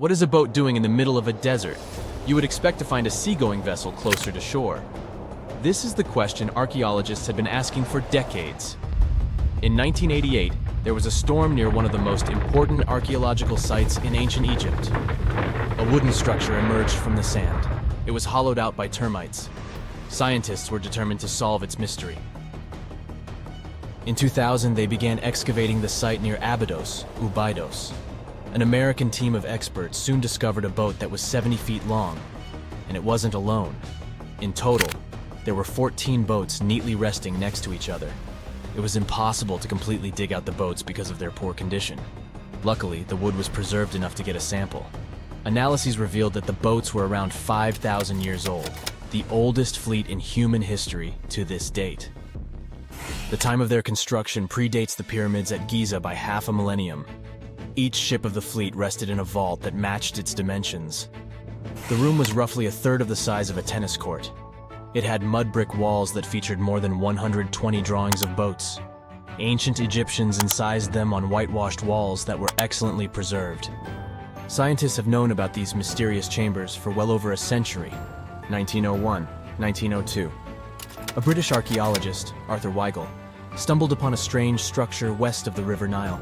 What is a boat doing in the middle of a desert? You would expect to find a seagoing vessel closer to shore. This is the question archaeologists had been asking for decades. In 1988, there was a storm near one of the most important archaeological sites in ancient Egypt. A wooden structure emerged from the sand. It was hollowed out by termites. Scientists were determined to solve its mystery. In 2000, they began excavating the site near Abydos, Ubidos. An American team of experts soon discovered a boat that was 70 feet long, and it wasn't alone. In total, there were 14 boats neatly resting next to each other. It was impossible to completely dig out the boats because of their poor condition. Luckily, the wood was preserved enough to get a sample. Analyses revealed that the boats were around 5,000 years old, the oldest fleet in human history to this date. The time of their construction predates the pyramids at Giza by half a millennium. Each ship of the fleet rested in a vault that matched its dimensions. The room was roughly a third of the size of a tennis court. It had mud brick walls that featured more than 120 drawings of boats. Ancient Egyptians incised them on whitewashed walls that were excellently preserved. Scientists have known about these mysterious chambers for well over a century. 1901, 1902. A British archaeologist, Arthur Weigel, stumbled upon a strange structure west of the River Nile.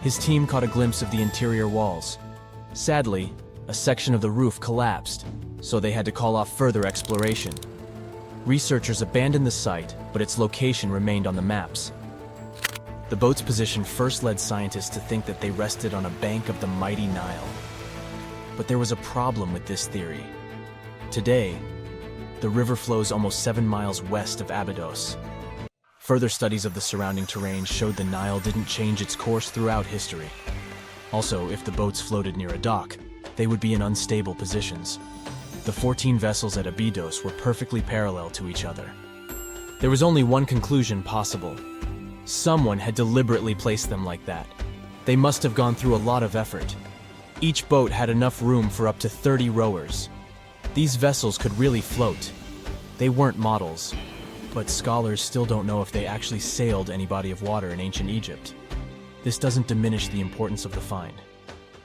His team caught a glimpse of the interior walls. Sadly, a section of the roof collapsed, so they had to call off further exploration. Researchers abandoned the site, but its location remained on the maps. The boat's position first led scientists to think that they rested on a bank of the mighty Nile. But there was a problem with this theory. Today, the river flows almost 7 miles west of Abydos. Further studies of the surrounding terrain showed the Nile didn't change its course throughout history. Also, if the boats floated near a dock, they would be in unstable positions. The 14 vessels at Abydos were perfectly parallel to each other. There was only one conclusion possible. Someone had deliberately placed them like that. They must have gone through a lot of effort. Each boat had enough room for up to 30 rowers. These vessels could really float. They weren't models, but scholars still don't know if they actually sailed any body of water in ancient Egypt. This doesn't diminish the importance of the find.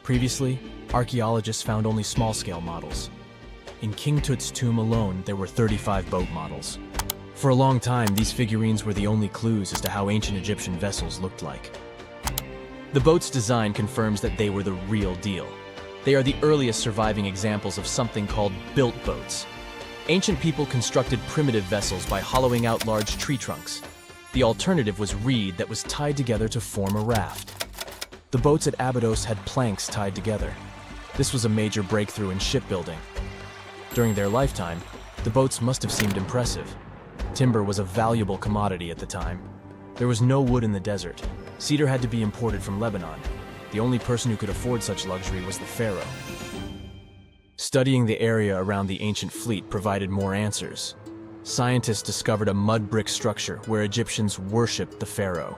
Previously, archaeologists found only small-scale models. In King Tut's tomb alone, there were 35 boat models. For a long time, these figurines were the only clues as to how ancient Egyptian vessels looked like. The boat's design confirms that they were the real deal. They are the earliest surviving examples of something called built boats. Ancient people constructed primitive vessels by hollowing out large tree trunks. The alternative was reed that was tied together to form a raft. The boats at Abydos had planks tied together. This was a major breakthrough in shipbuilding. During their lifetime, the boats must have seemed impressive. Timber was a valuable commodity at the time. There was no wood in the desert. Cedar had to be imported from Lebanon. The only person who could afford such luxury was the pharaoh. Studying the area around the ancient fleet provided more answers. Scientists discovered a mud brick structure where Egyptians worshipped the pharaoh.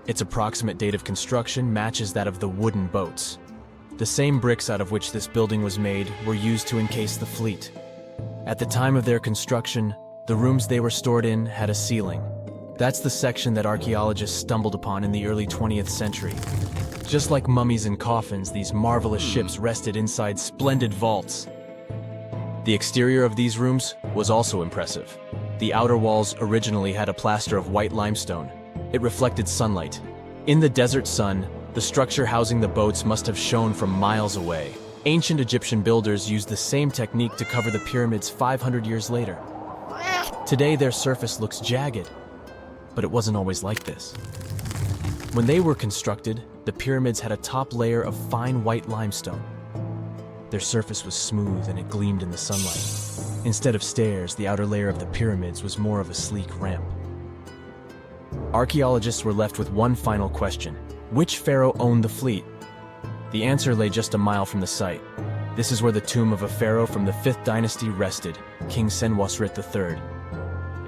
Its approximate date of construction matches that of the wooden boats. The same bricks out of which this building was made were used to encase the fleet. At the time of their construction, the rooms they were stored in had a ceiling. That's the section that archaeologists stumbled upon in the early 20th century. Just like mummies and coffins, these marvelous ships rested inside splendid vaults. The exterior of these rooms was also impressive. The outer walls originally had a plaster of white limestone. It reflected sunlight. In the desert sun, the structure housing the boats must have shone from miles away. Ancient Egyptian builders used the same technique to cover the pyramids 500 years later. Today, their surface looks jagged, but it wasn't always like this. When they were constructed, the pyramids had a top layer of fine white limestone. Their surface was smooth and it gleamed in the sunlight. Instead of stairs, the outer layer of the pyramids was more of a sleek ramp. Archaeologists were left with one final question. Which pharaoh owned the fleet? The answer lay just a mile from the site. This is where the tomb of a pharaoh from the 5th dynasty rested, King Senwosret III.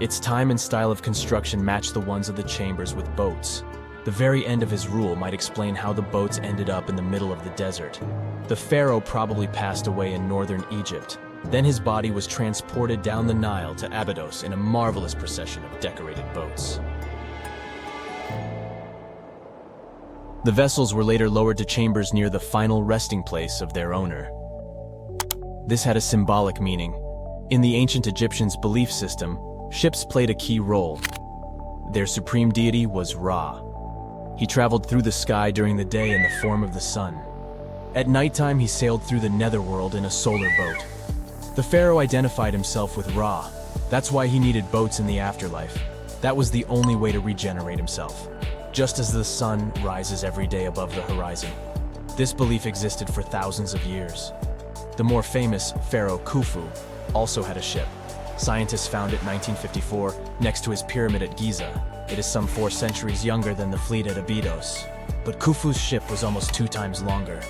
Its time and style of construction matched the ones of the chambers with boats. The very end of his rule might explain how the boats ended up in the middle of the desert. The pharaoh probably passed away in northern Egypt. Then his body was transported down the Nile to Abydos in a marvelous procession of decorated boats. The vessels were later lowered to chambers near the final resting place of their owner. This had a symbolic meaning. In the ancient Egyptians' belief system, ships played a key role. Their supreme deity was Ra. He traveled through the sky during the day in the form of the sun. At nighttime, he sailed through the netherworld in a solar boat. The pharaoh identified himself with Ra. That's why he needed boats in the afterlife. That was the only way to regenerate himself. Just as the sun rises every day above the horizon. This belief existed for thousands of years. The more famous Pharaoh Khufu also had a ship. Scientists found it in 1954 next to his pyramid at Giza. It is some 4 centuries younger than the fleet at Abydos, but Khufu's ship was almost 2 times longer.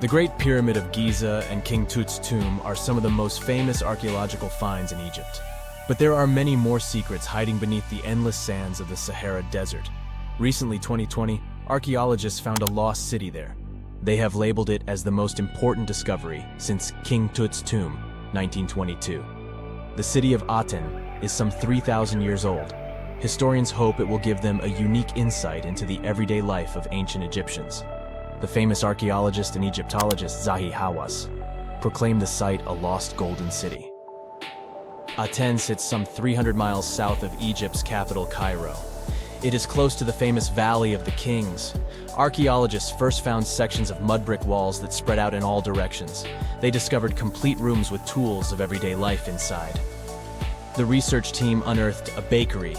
The Great Pyramid of Giza and King Tut's tomb are some of the most famous archaeological finds in Egypt. But there are many more secrets hiding beneath the endless sands of the Sahara Desert. Recently, 2020, archaeologists found a lost city there. They have labeled it as the most important discovery since King Tut's tomb, 1922. The city of Aten is some 3,000 years old. Historians hope it will give them a unique insight into the everyday life of ancient Egyptians. The famous archaeologist and Egyptologist Zahi Hawass proclaimed the site a lost golden city. Aten sits some 300 miles south of Egypt's capital, Cairo. It is close to the famous Valley of the Kings. Archaeologists first found sections of mud brick walls that spread out in all directions. They discovered complete rooms with tools of everyday life inside. The research team unearthed a bakery,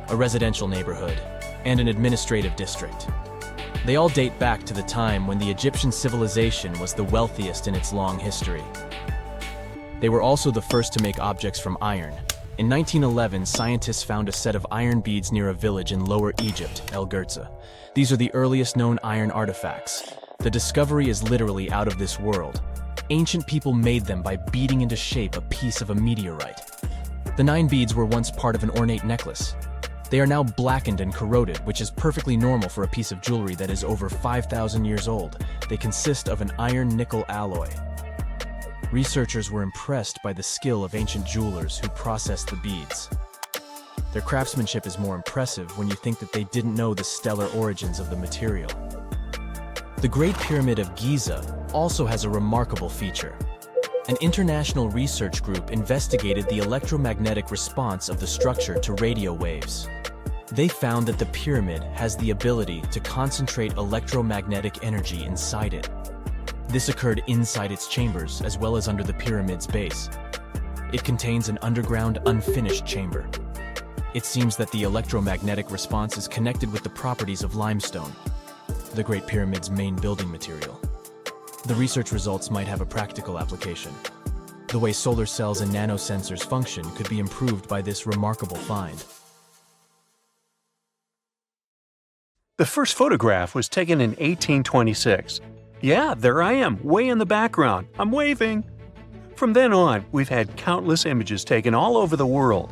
a residential neighborhood, and an administrative district. They all date back to the time when the Egyptian civilization was the wealthiest in its long history. They were also the first to make objects from iron. In 1911, scientists found a set of iron beads near a village in Lower Egypt, El Girza. These are the earliest known iron artifacts. The discovery is literally out of this world. Ancient people made them by beating into shape a piece of a meteorite. The 9 beads were once part of an ornate necklace. They are now blackened and corroded, which is perfectly normal for a piece of jewelry that is over 5,000 years old. They consist of an iron-nickel alloy. Researchers were impressed by the skill of ancient jewelers who processed the beads. Their craftsmanship is more impressive when you think that they didn't know the stellar origins of the material. The Great Pyramid of Giza also has a remarkable feature. An international research group investigated the electromagnetic response of the structure to radio waves. They found that the pyramid has the ability to concentrate electromagnetic energy inside it. This occurred inside its chambers as well as under the pyramid's base. It contains an underground, unfinished chamber. It seems that the electromagnetic response is connected with the properties of limestone, the Great Pyramid's main building material. The research results might have a practical application. The way solar cells and nanosensors function could be improved by this remarkable find. The first photograph was taken in 1826. Yeah, there I am, way in the background. I'm waving. From then on, we've had countless images taken all over the world.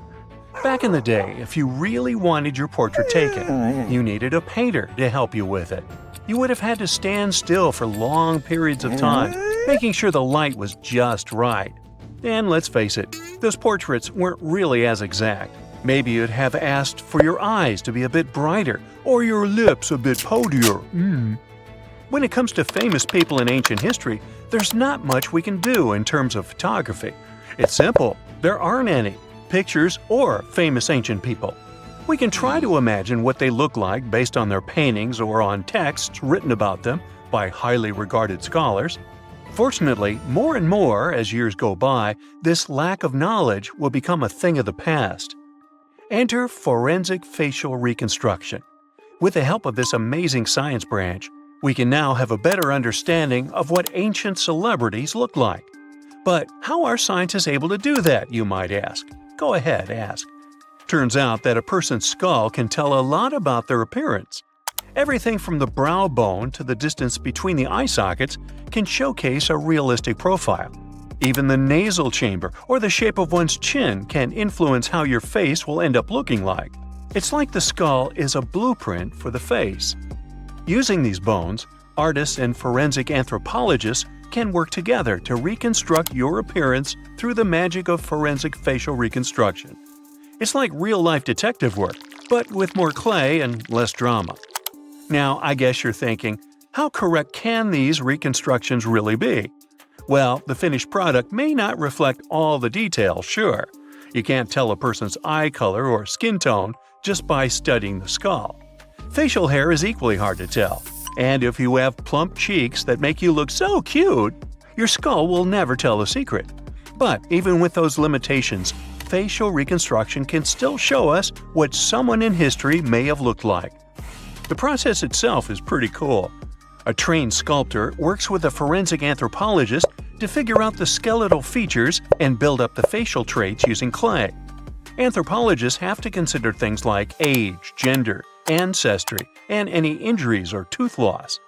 Back in the day, if you really wanted your portrait taken, you needed a painter to help you with it. You would have had to stand still for long periods of time, making sure the light was just right. And let's face it, those portraits weren't really as exact. Maybe you'd have asked for your eyes to be a bit brighter, or your lips a bit poutier. When it comes to famous people in ancient history, there's not much we can do in terms of photography. It's simple. There aren't any pictures or famous ancient people. We can try to imagine what they look like based on their paintings or on texts written about them by highly regarded scholars. Fortunately, more and more as years go by, this lack of knowledge will become a thing of the past. Enter forensic facial reconstruction. With the help of this amazing science branch, we can now have a better understanding of what ancient celebrities look like. But how are scientists able to do that, you might ask? Go ahead, ask. Turns out that a person's skull can tell a lot about their appearance. Everything from the brow bone to the distance between the eye sockets can showcase a realistic profile. Even the nasal chamber or the shape of one's chin can influence how your face will end up looking like. It's like the skull is a blueprint for the face. Using these bones, artists and forensic anthropologists can work together to reconstruct your appearance through the magic of forensic facial reconstruction. It's like real-life detective work, but with more clay and less drama. Now, I guess you're thinking, how correct can these reconstructions really be? Well, the finished product may not reflect all the details, sure. You can't tell a person's eye color or skin tone just by studying the skull. Facial hair is equally hard to tell, and if you have plump cheeks that make you look so cute, your skull will never tell the secret. But even with those limitations, facial reconstruction can still show us what someone in history may have looked like. The process itself is pretty cool. A trained sculptor works with a forensic anthropologist to figure out the skeletal features and build up the facial traits using clay. Anthropologists have to consider things like age, gender, ancestry, and any injuries or tooth loss.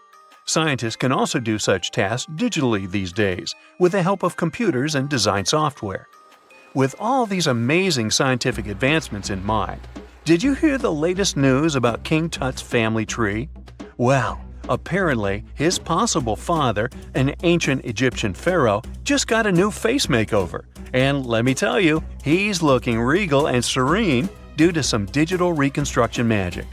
Scientists can also do such tasks digitally these days with the help of computers and design software. With all these amazing scientific advancements in mind, did you hear the latest news about King Tut's family tree? Well, apparently his possible father, an ancient Egyptian pharaoh, just got a new face makeover. And let me tell you, he's looking regal and serene due to some digital reconstruction magic.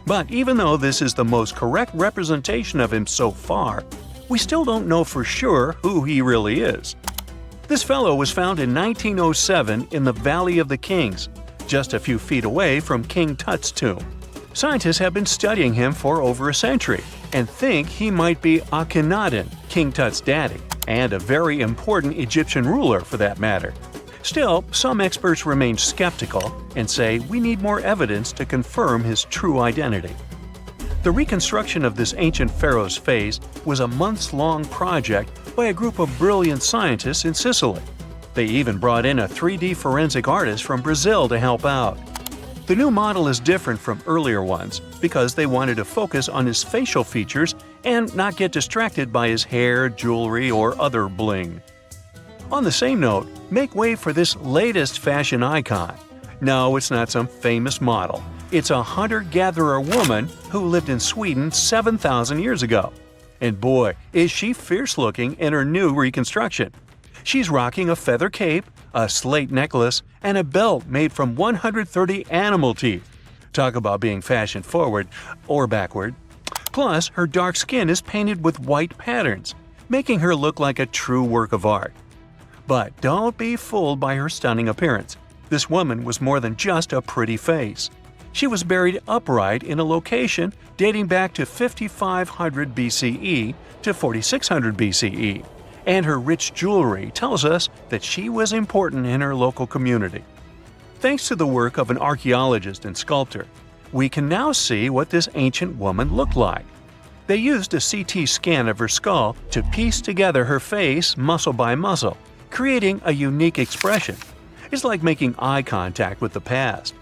But even though this is the most correct representation of him so far, we still don't know for sure who he really is. This fellow was found in 1907 in the Valley of the Kings, just a few feet away from King Tut's tomb. Scientists have been studying him for over a century and think he might be Akhenaten, King Tut's daddy, and a very important Egyptian ruler for that matter. Still, some experts remain skeptical and say we need more evidence to confirm his true identity. The reconstruction of this ancient pharaoh's face was a months-long project by a group of brilliant scientists in Sicily. They even brought in a 3D forensic artist from Brazil to help out. The new model is different from earlier ones because they wanted to focus on his facial features and not get distracted by his hair, jewelry, or other bling. On the same note, make way for this latest fashion icon. No, it's not some famous model. It's a hunter-gatherer woman who lived in Sweden 7,000 years ago. And boy, is she fierce-looking in her new reconstruction. She's rocking a feather cape, a slate necklace, and a belt made from 130 animal teeth. Talk about being fashion-forward or backward. Plus, her dark skin is painted with white patterns, making her look like a true work of art. But don't be fooled by her stunning appearance. This woman was more than just a pretty face. She was buried upright in a location dating back to 5500 BCE to 4600 BCE, and her rich jewelry tells us that she was important in her local community. Thanks to the work of an archaeologist and sculptor, we can now see what this ancient woman looked like. They used a CT scan of her skull to piece together her face muscle by muscle, creating a unique expression. It's like making eye contact with the past.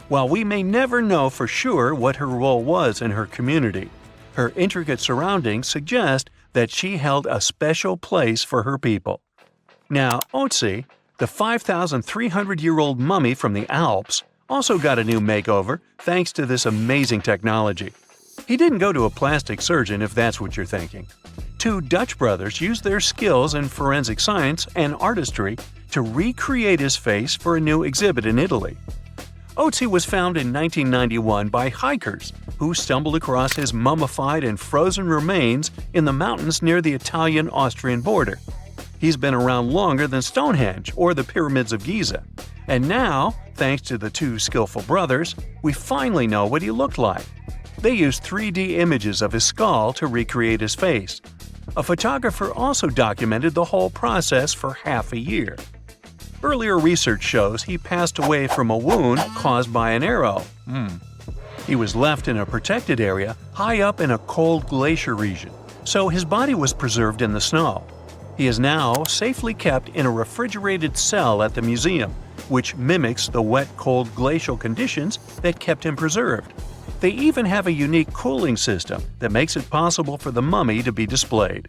While we may never know for sure what her role was in her community, her intricate surroundings suggest that she held a special place for her people. Now, Otzi, the 5,300-year-old mummy from the Alps, also got a new makeover thanks to this amazing technology. He didn't go to a plastic surgeon if that's what you're thinking. Two Dutch brothers used their skills in forensic science and artistry to recreate his face for a new exhibit in Italy. Otzi was found in 1991 by hikers who stumbled across his mummified and frozen remains in the mountains near the Italian-Austrian border. He's been around longer than Stonehenge or the pyramids of Giza. And now, thanks to the two skillful brothers, we finally know what he looked like. They used 3D images of his skull to recreate his face. A photographer also documented the whole process for half a year. Earlier research shows he passed away from a wound caused by an arrow. He was left in a protected area high up in a cold glacier region, so his body was preserved in the snow. He is now safely kept in a refrigerated cell at the museum, which mimics the wet, cold glacial conditions that kept him preserved. They even have a unique cooling system that makes it possible for the mummy to be displayed.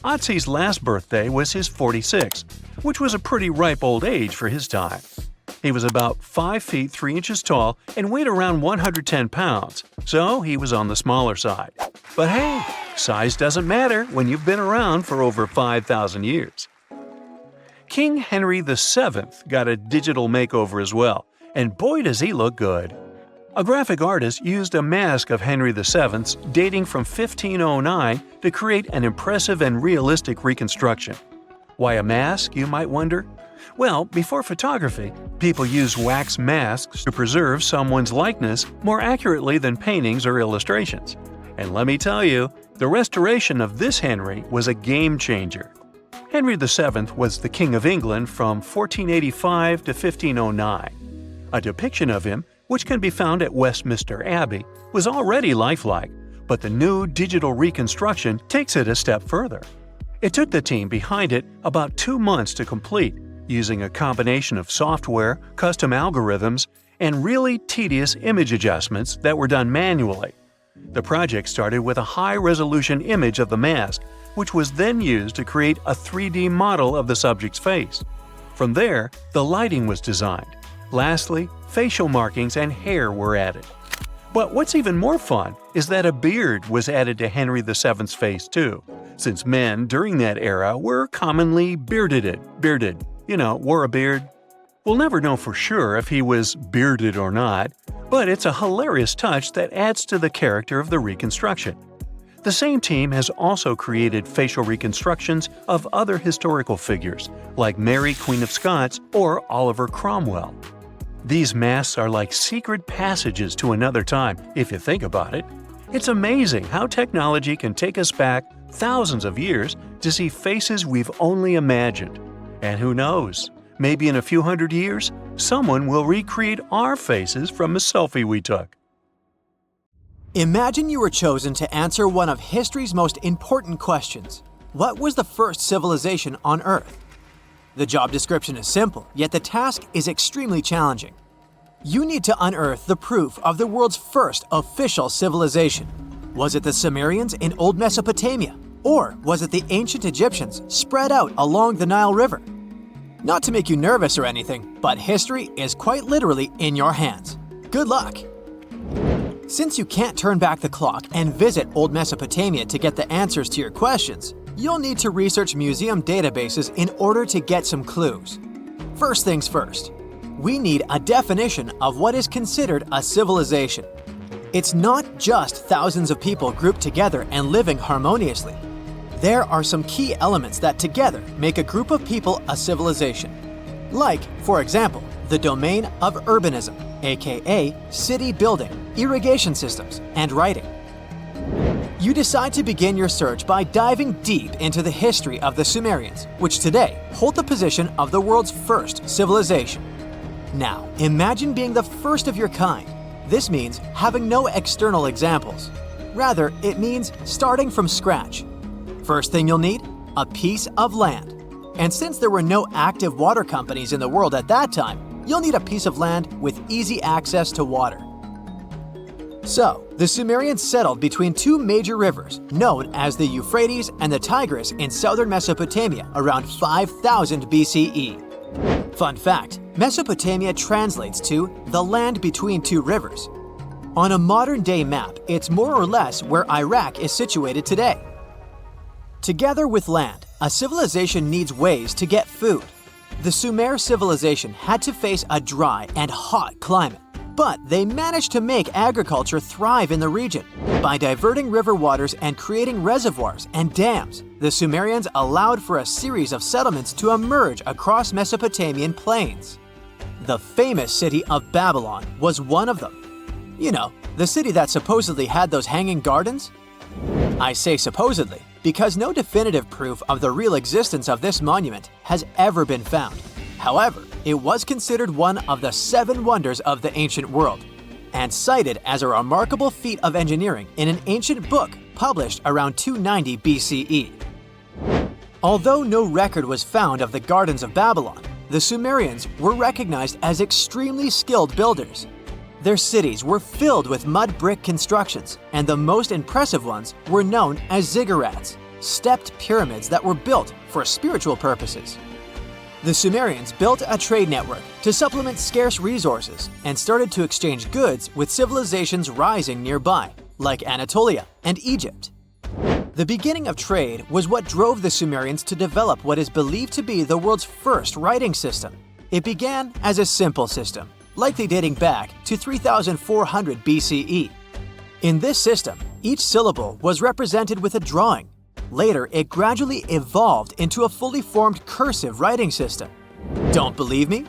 Otzi's last birthday was his 46th, which was a pretty ripe old age for his time. He was about 5 feet 3 inches tall and weighed around 110 pounds, so he was on the smaller side. But hey, size doesn't matter when you've been around for over 5,000 years. King Henry VII got a digital makeover as well, and boy does he look good. A graphic artist used a mask of Henry VII's dating from 1509 to create an impressive and realistic reconstruction. Why a mask, you might wonder? Well, before photography, people used wax masks to preserve someone's likeness more accurately than paintings or illustrations. And let me tell you, the restoration of this Henry was a game changer. Henry VII was the King of England from 1485 to 1509. A depiction of him, which can be found at Westminster Abbey, was already lifelike, but the new digital reconstruction takes it a step further. It took the team behind it about 2 months to complete, using a combination of software, custom algorithms, and really tedious image adjustments that were done manually. The project started with a high-resolution image of the mask, which was then used to create a 3D model of the subject's face. From there, the lighting was designed. Lastly, facial markings and hair were added. But what's even more fun is that a beard was added to Henry VII's face too, since men during that era were commonly bearded, wore a beard. We'll never know for sure if he was bearded or not, but it's a hilarious touch that adds to the character of the reconstruction. The same team has also created facial reconstructions of other historical figures, like Mary, Queen of Scots, or Oliver Cromwell. These masks are like secret passages to another time, if you think about it. It's amazing how technology can take us back thousands of years to see faces we've only imagined. And who knows, maybe in a few hundred years, someone will recreate our faces from a selfie we took. Imagine you were chosen to answer one of history's most important questions. What was the first civilization on Earth? The job description is simple, yet the task is extremely challenging. You need to unearth the proof of the world's first official civilization. Was it the Sumerians in Old Mesopotamia? Or was it the ancient Egyptians spread out along the Nile River? Not to make you nervous or anything, but history is quite literally in your hands. Good luck! Since you can't turn back the clock and visit Old Mesopotamia to get the answers to your questions, you'll need to research museum databases in order to get some clues. First things first, we need a definition of what is considered a civilization. It's not just thousands of people grouped together and living harmoniously. There are some key elements that together make a group of people a civilization. Like, for example, the domain of urbanism, aka city building, irrigation systems, and writing. You decide to begin your search by diving deep into the history of the Sumerians, which today hold the position of the world's first civilization. Now, imagine being the first of your kind. This means having no external examples. Rather, it means starting from scratch. First thing you'll need? A piece of land. And since there were no active water companies in the world at that time, you'll need a piece of land with easy access to water. So, the Sumerians settled between two major rivers, known as the Euphrates and the Tigris in southern Mesopotamia around 5000 BCE. Fun fact, Mesopotamia translates to the land between two rivers. On a modern-day map, it's more or less where Iraq is situated today. Together with land, a civilization needs ways to get food. The Sumer civilization had to face a dry and hot climate, but they managed to make agriculture thrive in the region. By diverting river waters and creating reservoirs and dams, the Sumerians allowed for a series of settlements to emerge across Mesopotamian plains. The famous city of Babylon was one of them. You know, the city that supposedly had those hanging gardens? I say supposedly because no definitive proof of the real existence of this monument has ever been found. However, it was considered one of the 7 wonders of the ancient world, and cited as a remarkable feat of engineering in an ancient book published around 290 BCE. Although no record was found of the Gardens of Babylon, the Sumerians were recognized as extremely skilled builders. Their cities were filled with mud brick constructions, and the most impressive ones were known as ziggurats, stepped pyramids that were built for spiritual purposes. The Sumerians built a trade network to supplement scarce resources and started to exchange goods with civilizations rising nearby, like Anatolia and Egypt. The beginning of trade was what drove the Sumerians to develop what is believed to be the world's first writing system. It began as a simple system, likely dating back to 3400 BCE. In this system, each syllable was represented with a drawing. Later, it gradually evolved into a fully formed cursive writing system. Don't believe me?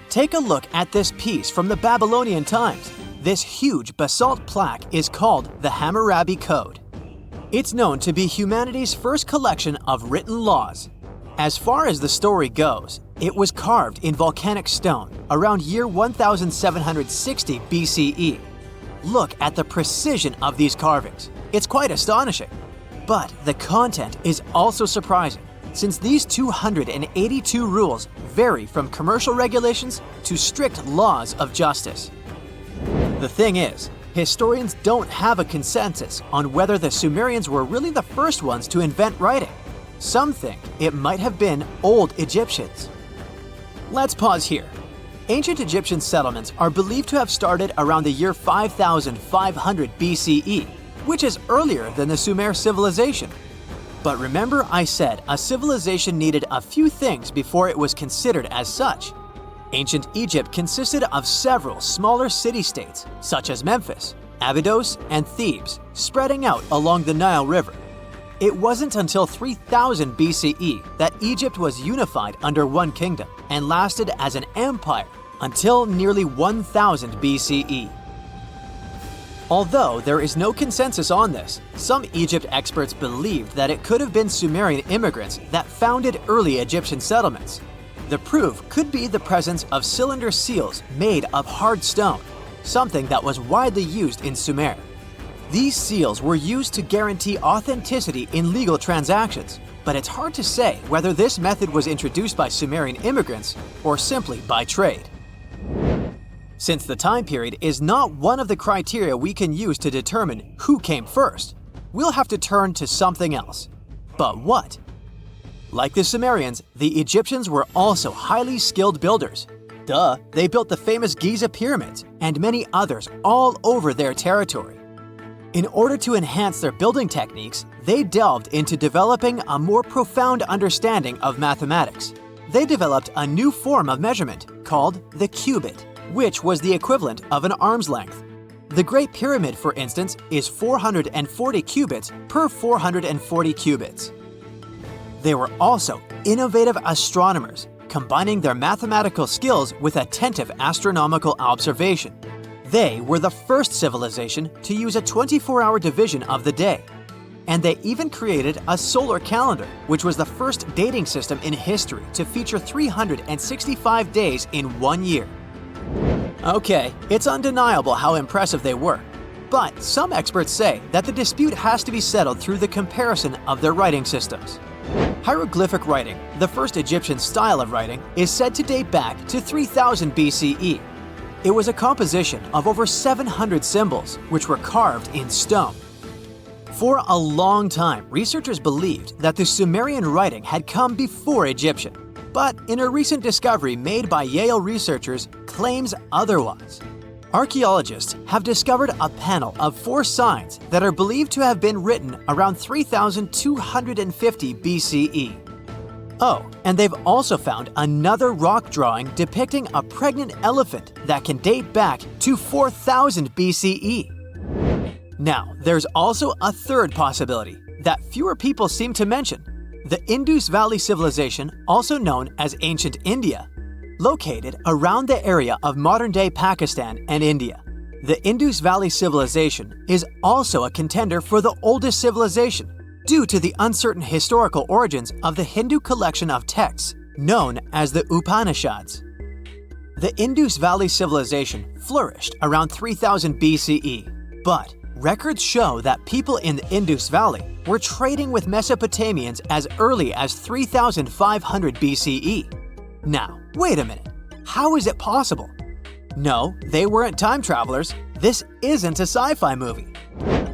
Take a look at this piece from the Babylonian times. This huge basalt plaque is called the Hammurabi Code. It's known to be humanity's first collection of written laws. As far as the story goes, it was carved in volcanic stone around year 1760 BCE. Look at the precision of these carvings. It's quite astonishing. But the content is also surprising, since these 282 rules vary from commercial regulations to strict laws of justice. The thing is, historians don't have a consensus on whether the Sumerians were really the first ones to invent writing. Some think it might have been old Egyptians. Let's pause here. Ancient Egyptian settlements are believed to have started around the year 5500 BCE, which is earlier than the Sumer civilization. But remember I said a civilization needed a few things before it was considered as such. Ancient Egypt consisted of several smaller city-states, such as Memphis, Abydos, and Thebes, spreading out along the Nile River. It wasn't until 3000 BCE that Egypt was unified under one kingdom and lasted as an empire until nearly 1000 BCE. Although there is no consensus on this, some Egypt experts believed that it could have been Sumerian immigrants that founded early Egyptian settlements. The proof could be the presence of cylinder seals made of hard stone, something that was widely used in Sumer. These seals were used to guarantee authenticity in legal transactions, but it's hard to say whether this method was introduced by Sumerian immigrants or simply by trade. Since the time period is not one of the criteria we can use to determine who came first, we'll have to turn to something else. But what? Like the Sumerians, the Egyptians were also highly skilled builders. Duh, they built the famous Giza pyramids and many others all over their territory. In order to enhance their building techniques, they delved into developing a more profound understanding of mathematics. They developed a new form of measurement called the cubit, which was the equivalent of an arm's length. The Great Pyramid, for instance, is 440 cubits per 440 cubits. They were also innovative astronomers, combining their mathematical skills with attentive astronomical observation. They were the first civilization to use a 24-hour division of the day. And they even created a solar calendar, which was the first dating system in history to feature 365 days in 1 year. Okay, it's undeniable how impressive they were. But some experts say that the dispute has to be settled through the comparison of their writing systems. Hieroglyphic writing, the first Egyptian style of writing, is said to date back to 3000 BCE. It was a composition of over 700 symbols, which were carved in stone. For a long time, researchers believed that the Sumerian writing had come before Egyptian, but in a recent discovery made by Yale researchers claims otherwise. Archaeologists have discovered a panel of 4 signs that are believed to have been written around 3250 BCE. Oh, and they've also found another rock drawing depicting a pregnant elephant that can date back to 4000 BCE. Now, there's also a third possibility that fewer people seem to mention: the Indus Valley civilization, also known as ancient India, located around the area of modern-day Pakistan and India. The Indus Valley civilization is also a contender for the oldest civilization due to the uncertain historical origins of the Hindu collection of texts known as the Upanishads. The Indus Valley civilization flourished around 3000 BCE, but records show that people in the Indus Valley were trading with Mesopotamians as early as 3500 BCE. Now, wait a minute. How is it possible? No, they weren't time travelers. This isn't a sci-fi movie.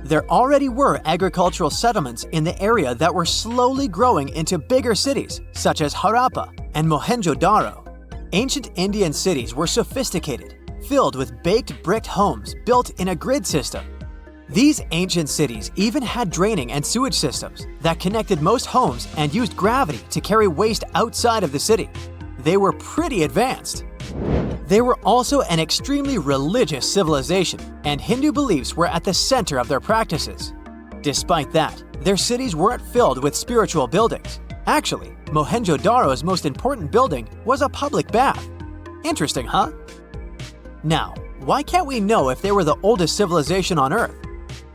There already were agricultural settlements in the area that were slowly growing into bigger cities, such as Harappa and Mohenjo Daro. Ancient Indian cities were sophisticated, filled with baked brick homes built in a grid system. These ancient cities even had draining and sewage systems that connected most homes and used gravity to carry waste outside of the city. They were pretty advanced. They were also an extremely religious civilization, and Hindu beliefs were at the center of their practices. Despite that, their cities weren't filled with spiritual buildings. Actually, Mohenjo Daro's most important building was a public bath. Interesting, huh? Now, why can't we know if they were the oldest civilization on Earth?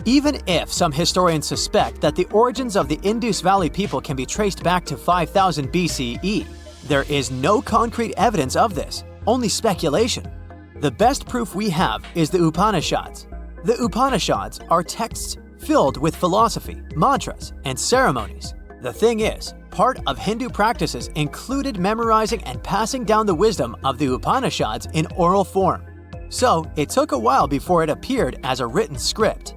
Even if some historians suspect that the origins of the Indus Valley people can be traced back to 5000 BCE, there is no concrete evidence of this, only speculation. The best proof we have is the Upanishads. The Upanishads are texts filled with philosophy, mantras, and ceremonies. The thing is, part of Hindu practices included memorizing and passing down the wisdom of the Upanishads in oral form. So, it took a while before it appeared as a written script.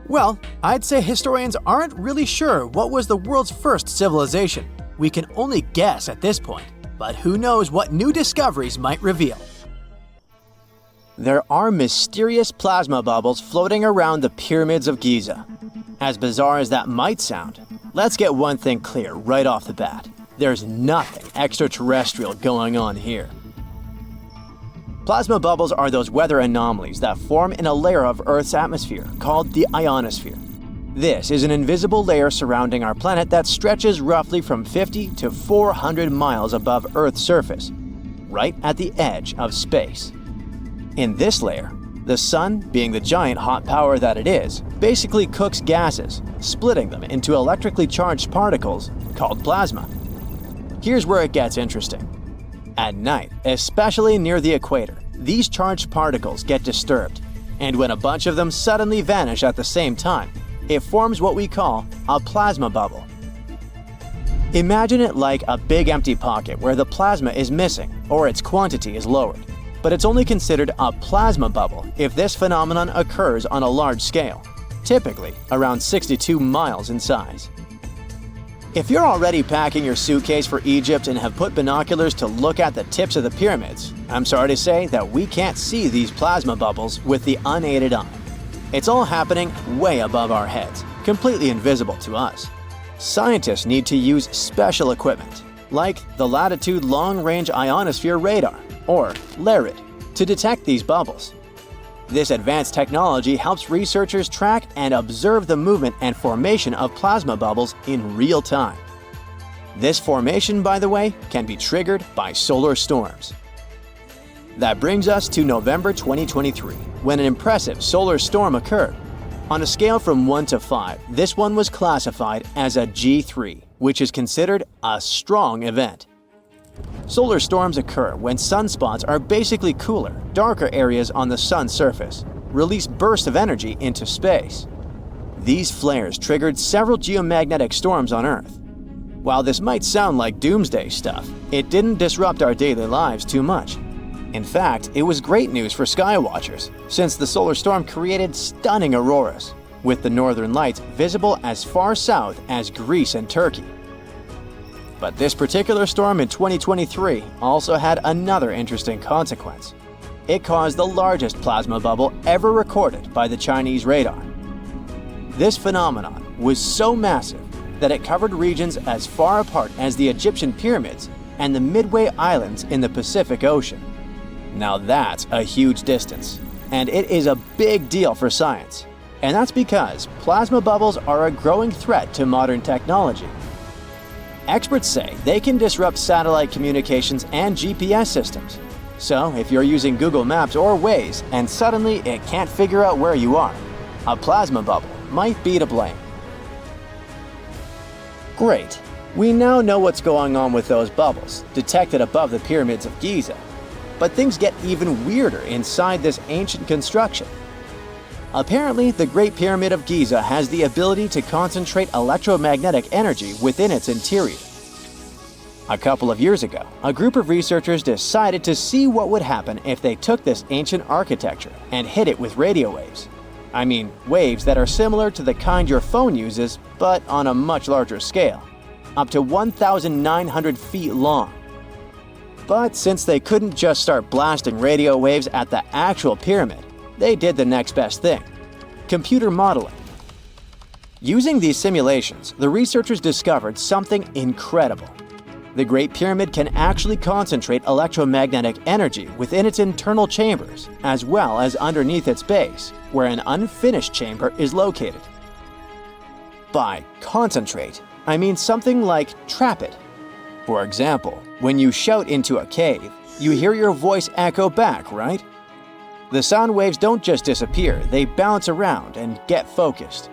Well, I'd say historians aren't really sure what was the world's first civilization. We can only guess at this point, but who knows what new discoveries might reveal. There are mysterious plasma bubbles floating around the pyramids of Giza. As bizarre as that might sound, let's get one thing clear right off the bat. There's nothing extraterrestrial going on here. Plasma bubbles are those weather anomalies that form in a layer of Earth's atmosphere called the ionosphere. This is an invisible layer surrounding our planet that stretches roughly from 50 to 400 miles above Earth's surface, right at the edge of space. In this layer, the sun, being the giant hot power that it is, basically cooks gases, splitting them into electrically charged particles called plasma. Here's where it gets interesting. At night, especially near the equator, these charged particles get disturbed, and when a bunch of them suddenly vanish at the same time, it forms what we call a plasma bubble. Imagine it like a big empty pocket where the plasma is missing or its quantity is lowered, but it's only considered a plasma bubble if this phenomenon occurs on a large scale, typically around 62 miles in size. If you're already packing your suitcase for Egypt and have put binoculars to look at the tips of the pyramids, I'm sorry to say that we can't see these plasma bubbles with the unaided eye. It's all happening way above our heads, completely invisible to us. Scientists need to use special equipment, like the Latitude Long Range Ionosphere Radar, or LARID, to detect these bubbles. This advanced technology helps researchers track and observe the movement and formation of plasma bubbles in real time. This formation, by the way, can be triggered by solar storms. That brings us to November 2023, when an impressive solar storm occurred. On a scale from 1 to 5, this one was classified as a G3, which is considered a strong event. Solar storms occur when sunspots are basically cooler, darker areas on the sun's surface, release bursts of energy into space. These flares triggered several geomagnetic storms on Earth. While this might sound like doomsday stuff, it didn't disrupt our daily lives too much. In fact, it was great news for skywatchers, since the solar storm created stunning auroras, with the northern lights visible as far south as Greece and Turkey. But this particular storm in 2023 also had another interesting consequence. It caused the largest plasma bubble ever recorded by the Chinese radar. This phenomenon was so massive that it covered regions as far apart as the Egyptian pyramids and the Midway Islands in the Pacific Ocean. Now that's a huge distance, and it is a big deal for science. And that's because plasma bubbles are a growing threat to modern technology. Experts say they can disrupt satellite communications and GPS systems. So if you're using Google Maps or Waze and suddenly it can't figure out where you are, a plasma bubble might be to blame. Great. We now know what's going on with those bubbles, detected above the pyramids of Giza. But things get even weirder inside this ancient construction. Apparently, the Great Pyramid of Giza has the ability to concentrate electromagnetic energy within its interior. A couple of years ago, a group of researchers decided to see what would happen if they took this ancient architecture and hit it with radio waves. I mean, waves that are similar to the kind your phone uses, but on a much larger scale, up to 1,900 feet long. But since they couldn't just start blasting radio waves at the actual pyramid, they did the next best thing: computer modeling. Using these simulations, the researchers discovered something incredible. The Great Pyramid can actually concentrate electromagnetic energy within its internal chambers, as well as underneath its base, where an unfinished chamber is located. By concentrate, I mean something like trap it. For example, when you shout into a cave, you hear your voice echo back, right? The sound waves don't just disappear, they bounce around and get focused.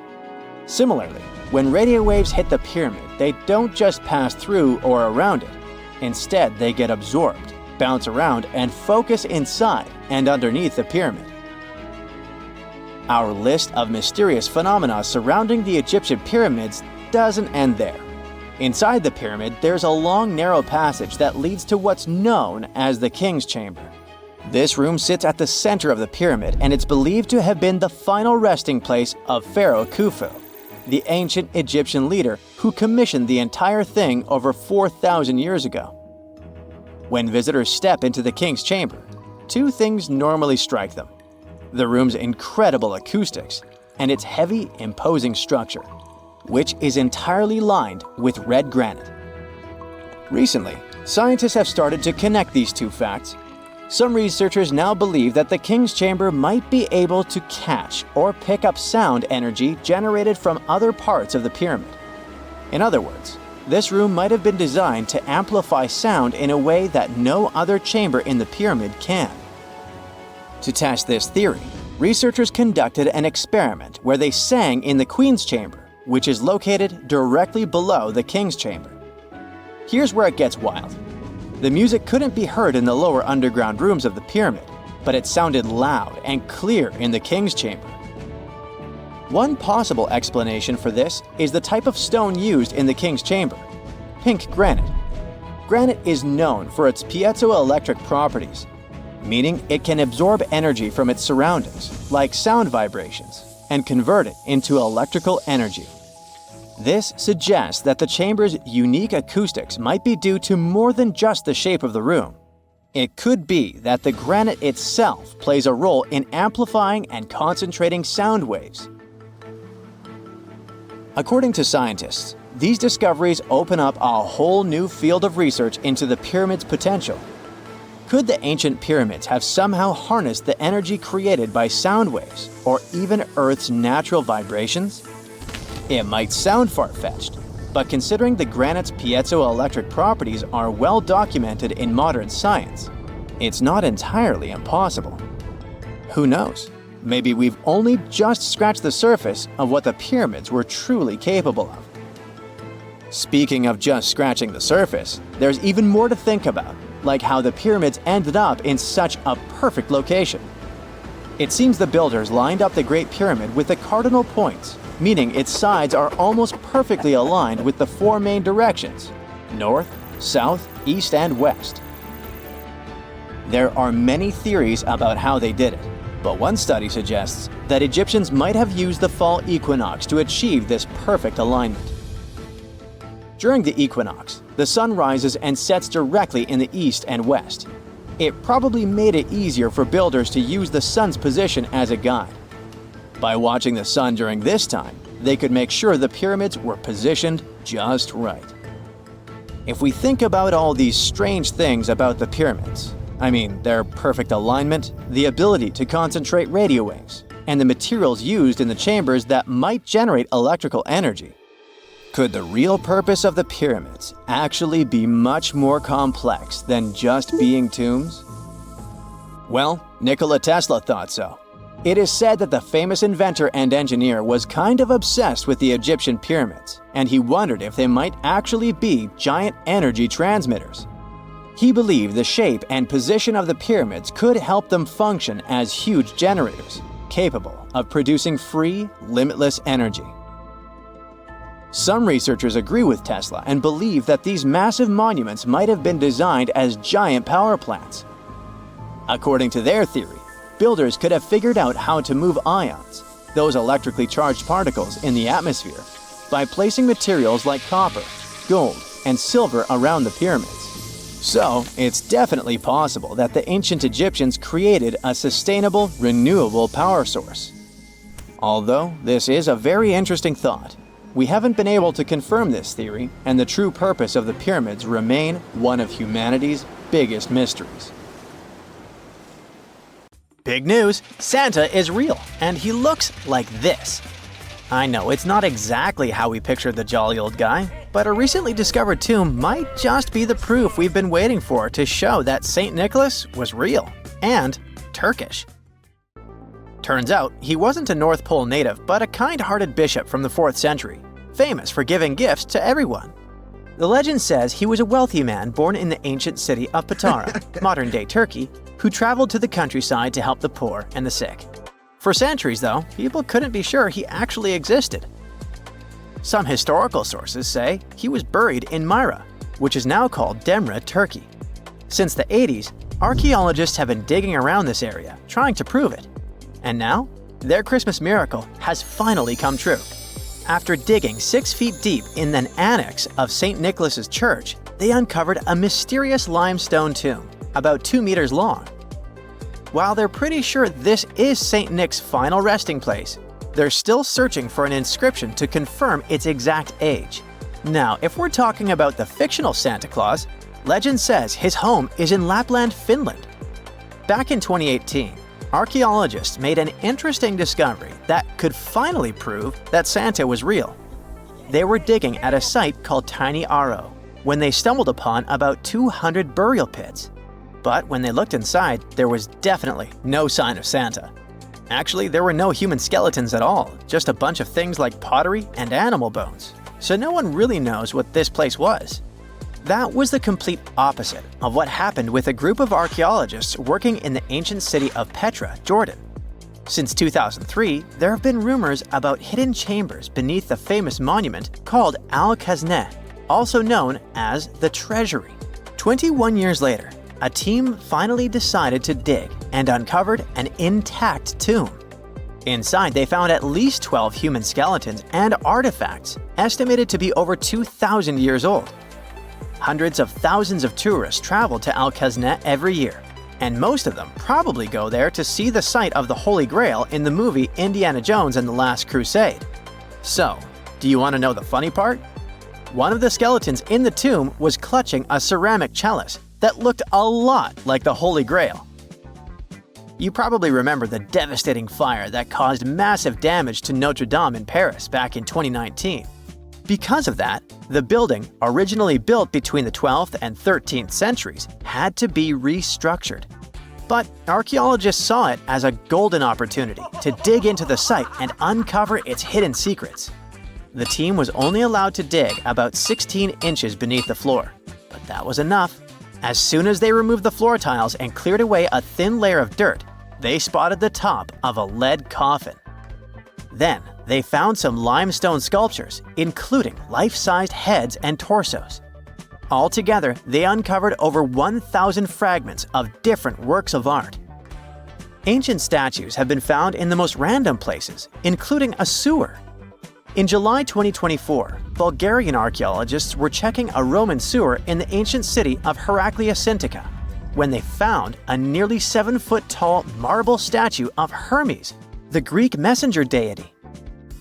Similarly, when radio waves hit the pyramid, they don't just pass through or around it. Instead, they get absorbed, bounce around, and focus inside and underneath the pyramid. Our list of mysterious phenomena surrounding the Egyptian pyramids doesn't end there. Inside the pyramid, there's a long, narrow passage that leads to what's known as the King's Chamber. This room sits at the center of the pyramid, and it's believed to have been the final resting place of Pharaoh Khufu, the ancient Egyptian leader who commissioned the entire thing over 4,000 years ago. When visitors step into the King's Chamber, two things normally strike them: the room's incredible acoustics and its heavy, imposing structure, which is entirely lined with red granite. Recently, scientists have started to connect these two facts. Some researchers now believe that the King's Chamber might be able to catch or pick up sound energy generated from other parts of the pyramid. In other words, this room might have been designed to amplify sound in a way that no other chamber in the pyramid can. To test this theory, researchers conducted an experiment where they sang in the Queen's Chamber, which is located directly below the King's Chamber. Here's where it gets wild. The music couldn't be heard in the lower underground rooms of the pyramid, but it sounded loud and clear in the King's Chamber. One possible explanation for this is the type of stone used in the King's Chamber: pink granite. Granite is known for its piezoelectric properties, meaning it can absorb energy from its surroundings, like sound vibrations, and convert it into electrical energy. This suggests that the chamber's unique acoustics might be due to more than just the shape of the room. It could be that the granite itself plays a role in amplifying and concentrating sound waves. According to scientists, these discoveries open up a whole new field of research into the pyramid's potential. Could the ancient pyramids have somehow harnessed the energy created by sound waves, or even Earth's natural vibrations? It might sound far-fetched, but considering the granite's piezoelectric properties are well documented in modern science, it's not entirely impossible. Who knows? Maybe we've only just scratched the surface of what the pyramids were truly capable of. Speaking of just scratching the surface, there's even more to think about, like how the pyramids ended up in such a perfect location. It seems the builders lined up the Great Pyramid with the cardinal points, meaning its sides are almost perfectly aligned with the four main directions: north, south, east, and west. There are many theories about how they did it, but one study suggests that Egyptians might have used the fall equinox to achieve this perfect alignment. During the equinox, the sun rises and sets directly in the east and west. It probably made it easier for builders to use the sun's position as a guide. By watching the sun during this time, they could make sure the pyramids were positioned just right. If we think about all these strange things about the pyramids, I mean their perfect alignment, the ability to concentrate radio waves, and the materials used in the chambers that might generate electrical energy, could the real purpose of the pyramids actually be much more complex than just being tombs? Well, Nikola Tesla thought so. It is said that the famous inventor and engineer was kind of obsessed with the Egyptian pyramids, and he wondered if they might actually be giant energy transmitters. He believed the shape and position of the pyramids could help them function as huge generators, capable of producing free, limitless energy. Some researchers agree with Tesla and believe that these massive monuments might have been designed as giant power plants. According to their theory, builders could have figured out how to move ions, those electrically charged particles in the atmosphere, by placing materials like copper, gold, and silver around the pyramids. So, it's definitely possible that the ancient Egyptians created a sustainable, renewable power source. Although this is a very interesting thought, We haven't been able to confirm this theory, and the true purpose of the pyramids remain one of humanity's biggest mysteries. Big news! Santa is real, and he looks like this. I know it's not exactly how we pictured the jolly old guy, but a recently discovered tomb might just be the proof we've been waiting for to show that St. Nicholas was real and Turkish. Turns out, he wasn't a North Pole native, but a kind-hearted bishop from the 4th century, famous for giving gifts to everyone. The legend says he was a wealthy man born in the ancient city of Petra, modern-day Turkey, who traveled to the countryside to help the poor and the sick. For centuries, though, people couldn't be sure he actually existed. Some historical sources say he was buried in Myra, which is now called Demre, Turkey. Since the 80s, archaeologists have been digging around this area, trying to prove it. And now, their Christmas miracle has finally come true. After digging 6 feet deep in an annex of St. Nicholas's church, they uncovered a mysterious limestone tomb, about 2 meters long. While they're pretty sure this is St. Nick's final resting place, they're still searching for an inscription to confirm its exact age. Now, if we're talking about the fictional Santa Claus, legend says his home is in Lapland, Finland. Back in 2018, archaeologists made an interesting discovery that could finally prove that Santa was real. They were digging at a site called Tiny Aro when they stumbled upon about 200 burial pits. But when they looked inside, there was definitely no sign of Santa. Actually, there were no human skeletons at all, just a bunch of things like pottery and animal bones. So no one really knows what this place was. That was the complete opposite of what happened with a group of archaeologists working in the ancient city of Petra, Jordan. Since 2003, there have been rumors about hidden chambers beneath the famous monument called Al-Khazneh, also known as the Treasury. 21 years later, a team finally decided to dig and uncovered an intact tomb. Inside, they found at least 12 human skeletons and artifacts, estimated to be over 2,000 years old. Hundreds of thousands of tourists travel to Al-Khazneh every year, and most of them probably go there to see the site of the Holy Grail in the movie Indiana Jones and the Last Crusade. So, do you want to know the funny part? One of the skeletons in the tomb was clutching a ceramic chalice that looked a lot like the Holy Grail. You probably remember the devastating fire that caused massive damage to Notre Dame in Paris back in 2019. Because of that, the building, originally built between the 12th and 13th centuries, had to be restructured. But archaeologists saw it as a golden opportunity to dig into the site and uncover its hidden secrets. The team was only allowed to dig about 16 inches beneath the floor, but that was enough. As soon as they removed the floor tiles and cleared away a thin layer of dirt, they spotted the top of a lead coffin. Then, they found some limestone sculptures, including life-sized heads and torsos. Altogether, they uncovered over 1,000 fragments of different works of art. Ancient statues have been found in the most random places, including a sewer. In July 2024, Bulgarian archaeologists were checking a Roman sewer in the ancient city of Heraclea Sintica when they found a nearly 7-foot-tall marble statue of Hermes, the Greek messenger deity.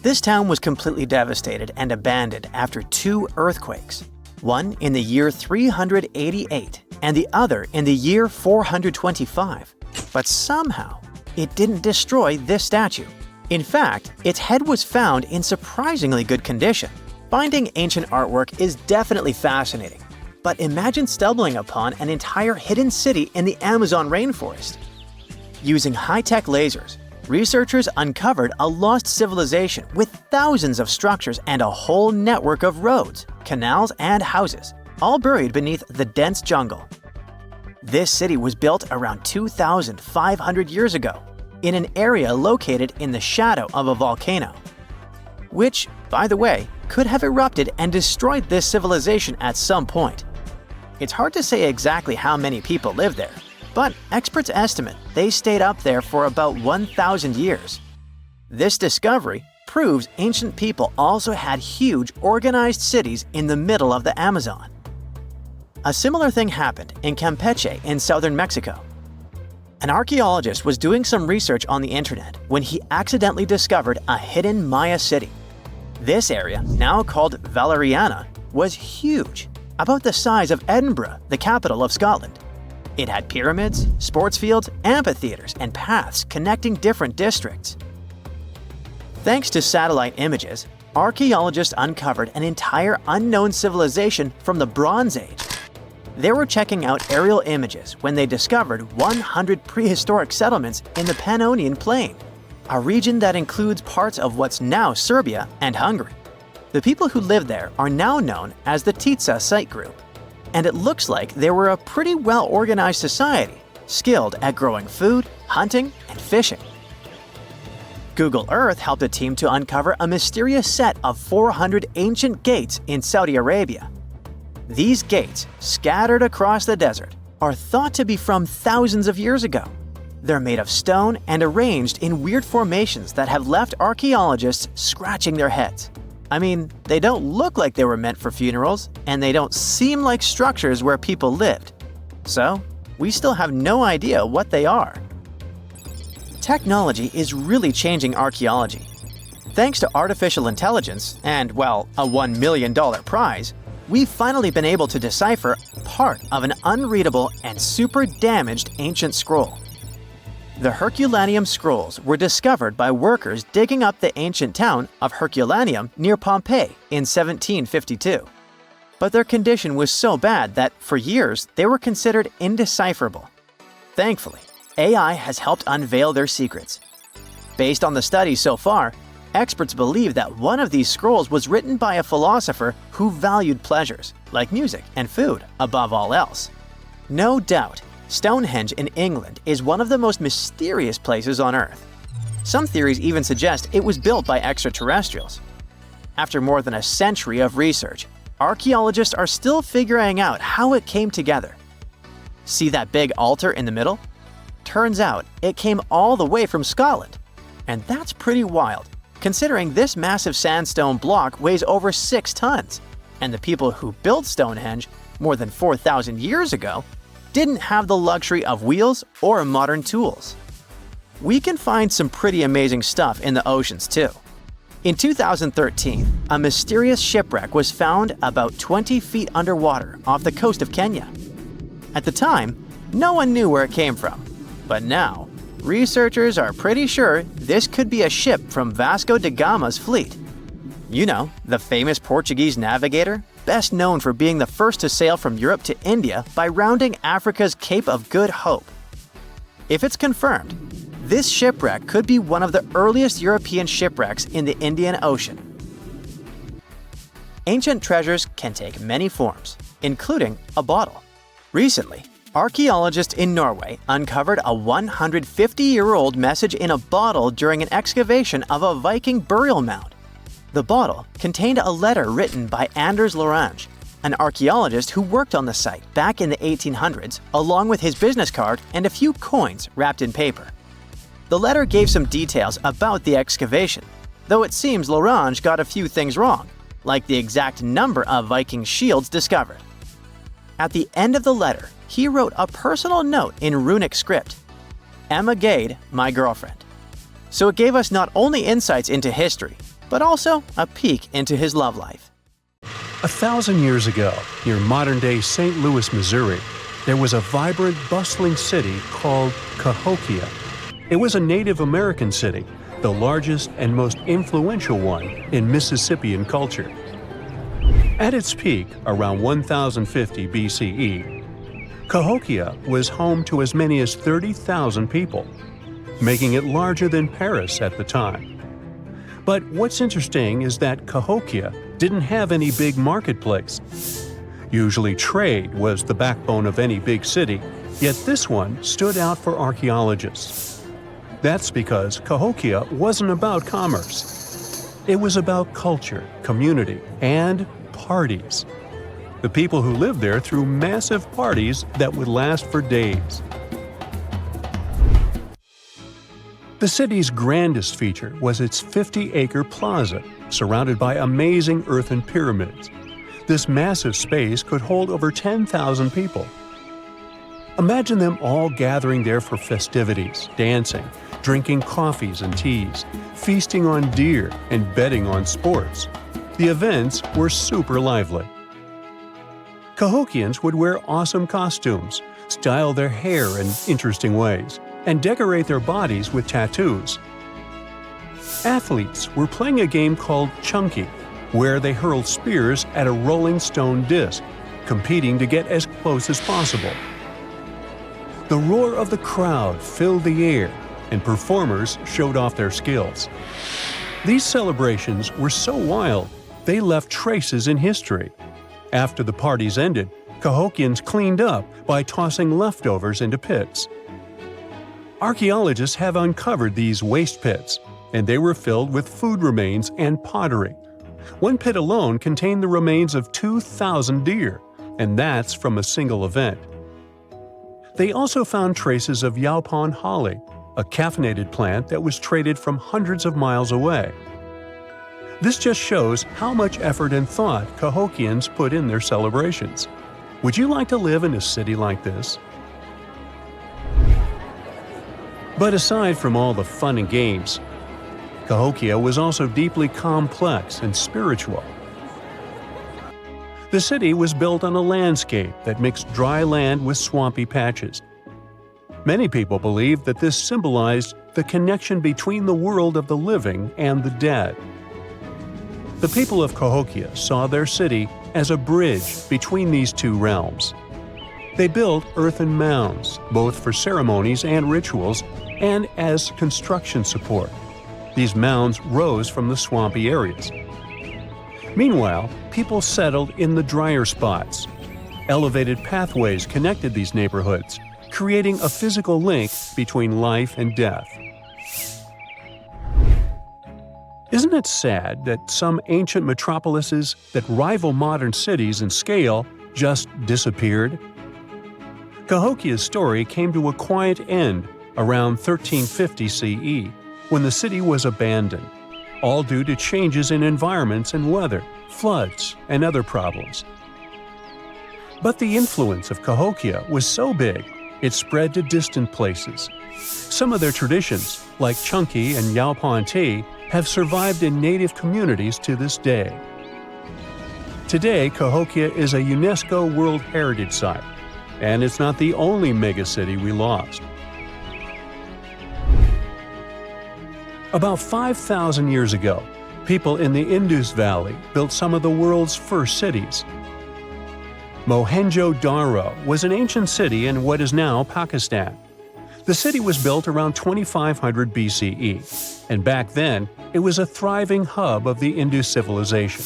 This town was completely devastated and abandoned after 2 earthquakes, one in the year 388 and the other in the year 425. But somehow, it didn't destroy this statue. In fact, its head was found in surprisingly good condition. Finding ancient artwork is definitely fascinating, but imagine stumbling upon an entire hidden city in the Amazon rainforest. Using high-tech lasers, researchers uncovered a lost civilization with thousands of structures and a whole network of roads, canals, and houses, all buried beneath the dense jungle. This city was built around 2,500 years ago, in an area located in the shadow of a volcano, which, by the way, could have erupted and destroyed this civilization at some point. It's hard to say exactly how many people lived there, but experts estimate they stayed up there for about 1,000 years. This discovery proves ancient people also had huge organized cities in the middle of the Amazon. A similar thing happened in Campeche in southern Mexico. An archaeologist was doing some research on the internet when he accidentally discovered a hidden Maya city. This area, now called Valeriana, was huge, about the size of Edinburgh, the capital of Scotland. It had pyramids, sports fields, amphitheaters, and paths connecting different districts. Thanks to satellite images, archaeologists uncovered an entire unknown civilization from the Bronze Age. They were checking out aerial images when they discovered 100 prehistoric settlements in the Pannonian Plain, a region that includes parts of what's now Serbia and Hungary. The people who lived there are now known as the Titsa site group, and it looks like they were a pretty well-organized society, skilled at growing food, hunting, and fishing. Google Earth helped a team to uncover a mysterious set of 400 ancient gates in Saudi Arabia. These gates, scattered across the desert, are thought to be from thousands of years ago. They're made of stone and arranged in weird formations that have left archaeologists scratching their heads. I mean, they don't look like they were meant for funerals, and they don't seem like structures where people lived. So, we still have no idea what they are. Technology is really changing archaeology. Thanks to artificial intelligence and, well, a $1 million prize, we've finally been able to decipher part of an unreadable and super damaged ancient scroll. The Herculaneum scrolls were discovered by workers digging up the ancient town of Herculaneum near Pompeii in 1752. But their condition was so bad that, for years, they were considered indecipherable. Thankfully, AI has helped unveil their secrets. Based on the studies so far, experts believe that one of these scrolls was written by a philosopher who valued pleasures, like music and food, above all else. No doubt, Stonehenge in England is one of the most mysterious places on Earth. Some theories even suggest it was built by extraterrestrials. After more than a century of research, archaeologists are still figuring out how it came together. See that big altar in the middle? Turns out it came all the way from Scotland. And that's pretty wild, considering this massive sandstone block weighs over 6 tons, and the people who built Stonehenge more than 4,000 years ago didn't have the luxury of wheels or modern tools. We can find some pretty amazing stuff in the oceans too. In 2013, a mysterious shipwreck was found about 20 feet underwater off the coast of Kenya. At the time, no one knew where it came from, but now, researchers are pretty sure this could be a ship from Vasco da Gama's fleet. You know, the famous Portuguese navigator, best known for being the first to sail from Europe to India by rounding Africa's Cape of Good Hope. If it's confirmed, this shipwreck could be one of the earliest European shipwrecks in the Indian Ocean. Ancient treasures can take many forms, including a bottle. Recently, archaeologists in Norway uncovered a 150-year-old message in a bottle during an excavation of a Viking burial mound. The bottle contained a letter written by Anders Lorange, an archaeologist who worked on the site back in the 1800s, along with his business card and a few coins wrapped in paper. The letter gave some details about the excavation, though it seems Lorange got a few things wrong, like the exact number of Viking shields discovered. At the end of the letter, he wrote a personal note in runic script, "Emma Gade, my girlfriend." So it gave us not only insights into history, but also a peek into his love life. 1,000 years ago, near modern-day St. Louis, Missouri, there was a vibrant, bustling city called Cahokia. It was a Native American city, the largest and most influential one in Mississippian culture. At its peak, around 1050 BCE, Cahokia was home to as many as 30,000 people, making it larger than Paris at the time. But what's interesting is that Cahokia didn't have any big marketplace. Usually trade was the backbone of any big city, yet this one stood out for archaeologists. That's because Cahokia wasn't about commerce. It was about culture, community, and parties. The people who lived there threw massive parties that would last for days. The city's grandest feature was its 50-acre plaza, surrounded by amazing earthen pyramids. This massive space could hold over 10,000 people. Imagine them all gathering there for festivities, dancing, drinking coffees and teas, feasting on deer and betting on sports. The events were super lively. Cahokians would wear awesome costumes, style their hair in interesting ways, and decorate their bodies with tattoos. Athletes were playing a game called chunky, where they hurled spears at a rolling stone disc, competing to get as close as possible. The roar of the crowd filled the air, and performers showed off their skills. These celebrations were so wild, they left traces in history. After the parties ended, Cahokians cleaned up by tossing leftovers into pits. Archaeologists have uncovered these waste pits, and they were filled with food remains and pottery. One pit alone contained the remains of 2,000 deer, and that's from a single event. They also found traces of yaupon holly, a caffeinated plant that was traded from hundreds of miles away. This just shows how much effort and thought Cahokians put in their celebrations. Would you like to live in a city like this? But aside from all the fun and games, Cahokia was also deeply complex and spiritual. The city was built on a landscape that mixed dry land with swampy patches. Many people believe that this symbolized the connection between the world of the living and the dead. The people of Cahokia saw their city as a bridge between these two realms. They built earthen mounds, both for ceremonies and rituals, and as construction support. These mounds rose from the swampy areas. Meanwhile, people settled in the drier spots. Elevated pathways connected these neighborhoods, creating a physical link between life and death. Isn't it sad that some ancient metropolises that rival modern cities in scale just disappeared? Cahokia's story came to a quiet end around 1350 CE, when the city was abandoned, all due to changes in environments and weather, floods, and other problems. But the influence of Cahokia was so big, it spread to distant places. Some of their traditions, like chunky and yaupon tea, have survived in native communities to this day. Today, Cahokia is a UNESCO World Heritage Site, and it's not the only megacity we lost. About 5,000 years ago, people in the Indus Valley built some of the world's first cities. Mohenjo Daro was an ancient city in what is now Pakistan. The city was built around 2500 BCE, and back then, it was a thriving hub of the Indus civilization.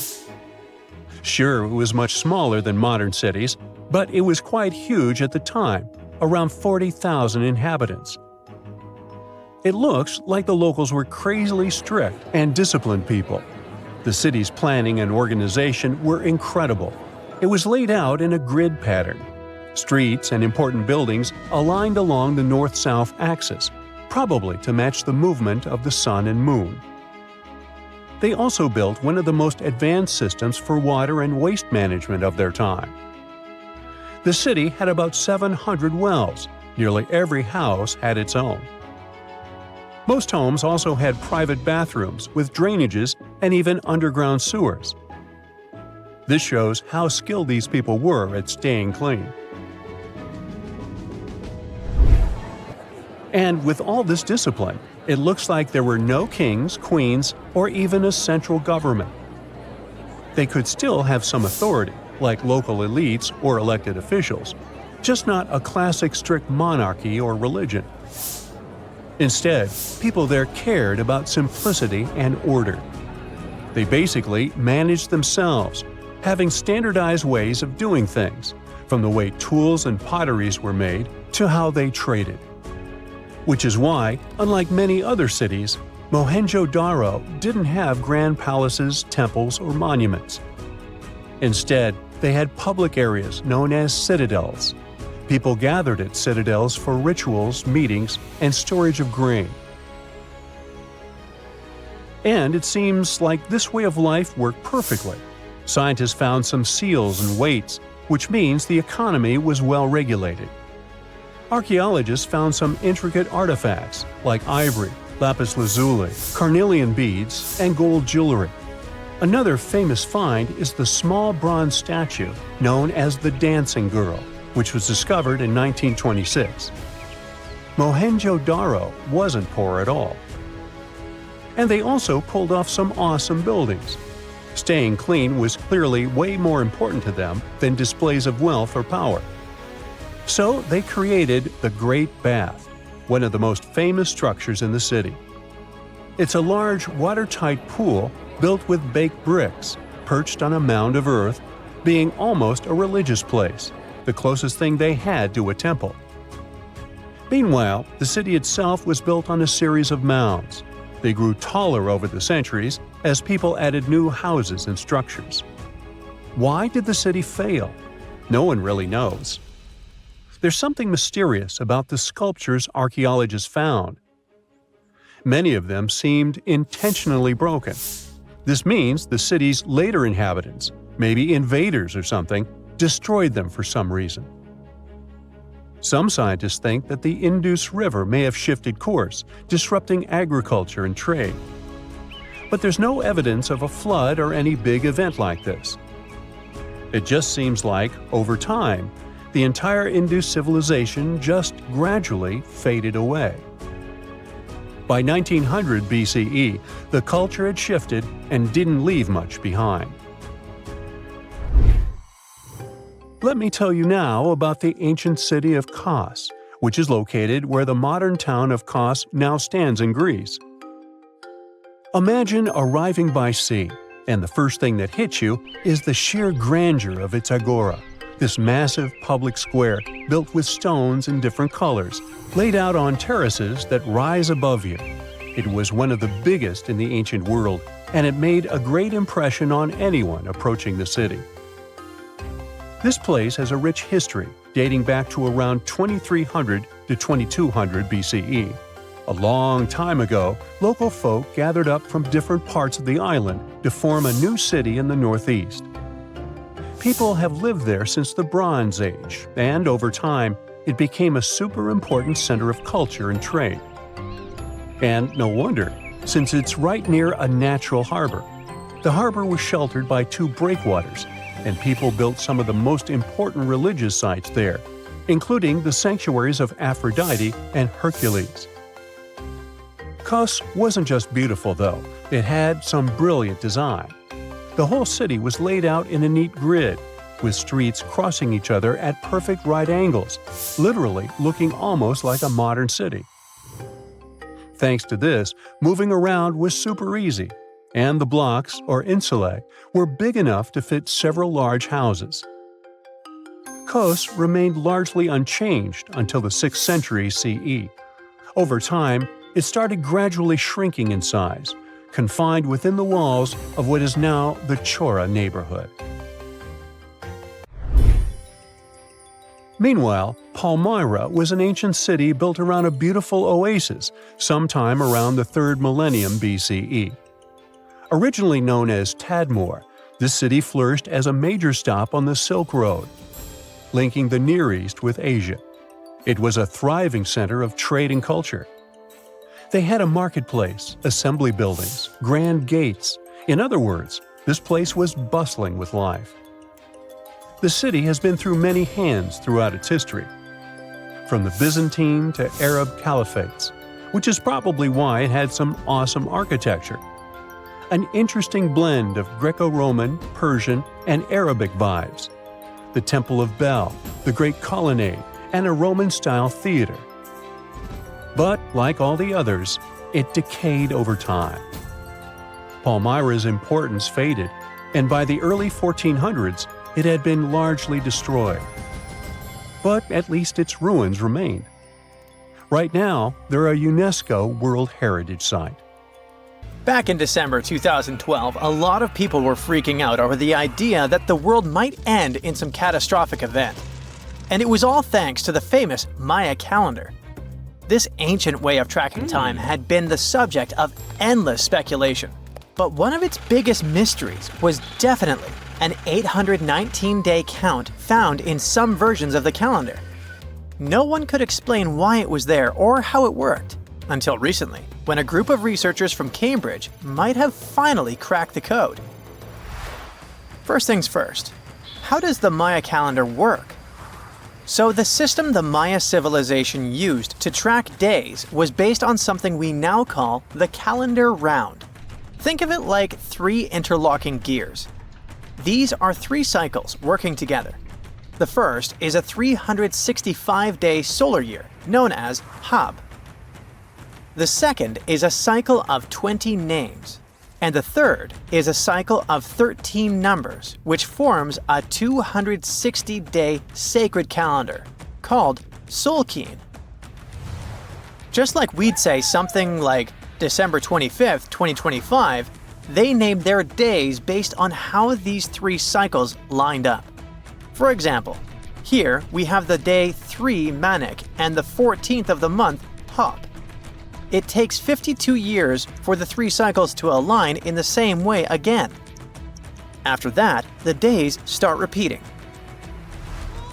Sure, it was much smaller than modern cities, but it was quite huge at the time, around 40,000 inhabitants. It looks like the locals were crazily strict and disciplined people. The city's planning and organization were incredible. It was laid out in a grid pattern. Streets and important buildings aligned along the north-south axis, probably to match the movement of the sun and moon. They also built one of the most advanced systems for water and waste management of their time. The city had about 700 wells. Nearly every house had its own. Most homes also had private bathrooms with drainages and even underground sewers. This shows how skilled these people were at staying clean. And with all this discipline, it looks like there were no kings, queens, or even a central government. They could still have some authority, like local elites or elected officials, just not a classic strict monarchy or religion. Instead, people there cared about simplicity and order. They basically managed themselves, having standardized ways of doing things, from the way tools and potteries were made to how they traded. Which is why, unlike many other cities, Mohenjo Daro didn't have grand palaces, temples, or monuments. Instead, they had public areas known as citadels. People gathered at citadels for rituals, meetings, and storage of grain. And it seems like this way of life worked perfectly. Scientists found some seals and weights, which means the economy was well regulated. Archaeologists found some intricate artifacts, like ivory, lapis lazuli, carnelian beads, and gold jewelry. Another famous find is the small bronze statue known as the Dancing Girl, which was discovered in 1926. Mohenjo Daro wasn't poor at all. And they also pulled off some awesome buildings. Staying clean was clearly way more important to them than displays of wealth or power. So they created the Great Bath, one of the most famous structures in the city. It's a large, watertight pool built with baked bricks, perched on a mound of earth, being almost a religious place, the closest thing they had to a temple. Meanwhile, the city itself was built on a series of mounds. They grew taller over the centuries as people added new houses and structures. Why did the city fail? No one really knows. There's something mysterious about the sculptures archaeologists found. Many of them seemed intentionally broken. This means the city's later inhabitants, maybe invaders or something, destroyed them for some reason. Some scientists think that the Indus River may have shifted course, disrupting agriculture and trade. But there's no evidence of a flood or any big event like this. It just seems like, over time, the entire Indus civilization just gradually faded away. By 1900 BCE, the culture had shifted and didn't leave much behind. Let me tell you now about the ancient city of Kos, which is located where the modern town of Kos now stands in Greece. Imagine arriving by sea, and the first thing that hits you is the sheer grandeur of its agora, this massive public square built with stones in different colors, laid out on terraces that rise above you. It was one of the biggest in the ancient world, and it made a great impression on anyone approaching the city. This place has a rich history, dating back to around 2300 to 2200 BCE. A long time ago, local folk gathered up from different parts of the island to form a new city in the northeast. People have lived there since the Bronze Age, and over time, it became a super important center of culture and trade. And no wonder, since it's right near a natural harbor. The harbor was sheltered by two breakwaters, and people built some of the most important religious sites there, including the sanctuaries of Aphrodite and Hercules. Kos wasn't just beautiful, though. It had some brilliant design. The whole city was laid out in a neat grid, with streets crossing each other at perfect right angles, literally looking almost like a modern city. Thanks to this, moving around was super easy, and the blocks, or insulae, were big enough to fit several large houses. Kos remained largely unchanged until the 6th century CE. Over time, it started gradually shrinking in size, confined within the walls of what is now the Chora neighborhood. Meanwhile, Palmyra was an ancient city built around a beautiful oasis sometime around the 3rd millennium BCE. Originally known as Tadmor, this city flourished as a major stop on the Silk Road, linking the Near East with Asia. It was a thriving center of trade and culture. They had a marketplace, assembly buildings, grand gates. In other words, this place was bustling with life. The city has been through many hands throughout its history, from the Byzantine to Arab caliphates, which is probably why it had some awesome architecture. An interesting blend of Greco-Roman, Persian, and Arabic vibes. The Temple of Bel, the Great Colonnade, and a Roman-style theater. But, like all the others, it decayed over time. Palmyra's importance faded, and by the early 1400s, it had been largely destroyed. But at least its ruins remained. Right now, they're a UNESCO World Heritage Site. Back in December 2012, a lot of people were freaking out over the idea that the world might end in some catastrophic event. And it was all thanks to the famous Maya calendar. This ancient way of tracking time had been the subject of endless speculation. But one of its biggest mysteries was definitely an 819-day count found in some versions of the calendar. No one could explain why it was there or how it worked, until recently, when a group of researchers from Cambridge might have finally cracked the code. First things first, how does the Maya calendar work? So the system the Maya civilization used to track days was based on something we now call the calendar round. Think of it like 3 interlocking gears. These are 3 cycles working together. The first is a 365-day solar year, known as Hab. The second is a cycle of 20 names. And the third is a cycle of 13 numbers, which forms a 260-day sacred calendar, called Solkeen. Just like we'd say something like December 25th, 2025, they named their days based on how these 3 cycles lined up. For example, here we have the day 3 Manik and the 14th of the month Hop. It takes 52 years for the 3 cycles to align in the same way again. After that, the days start repeating.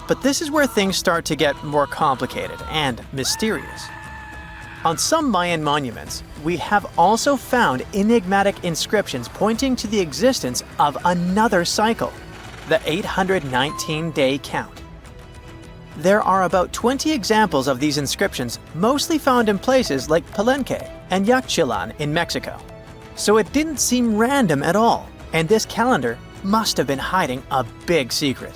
But this is where things start to get more complicated and mysterious. On some Mayan monuments, we have also found enigmatic inscriptions pointing to the existence of another cycle, the 819-day count. There are about 20 examples of these inscriptions, mostly found in places like Palenque and Yaxchilan in Mexico. So it didn't seem random at all, and this calendar must have been hiding a big secret.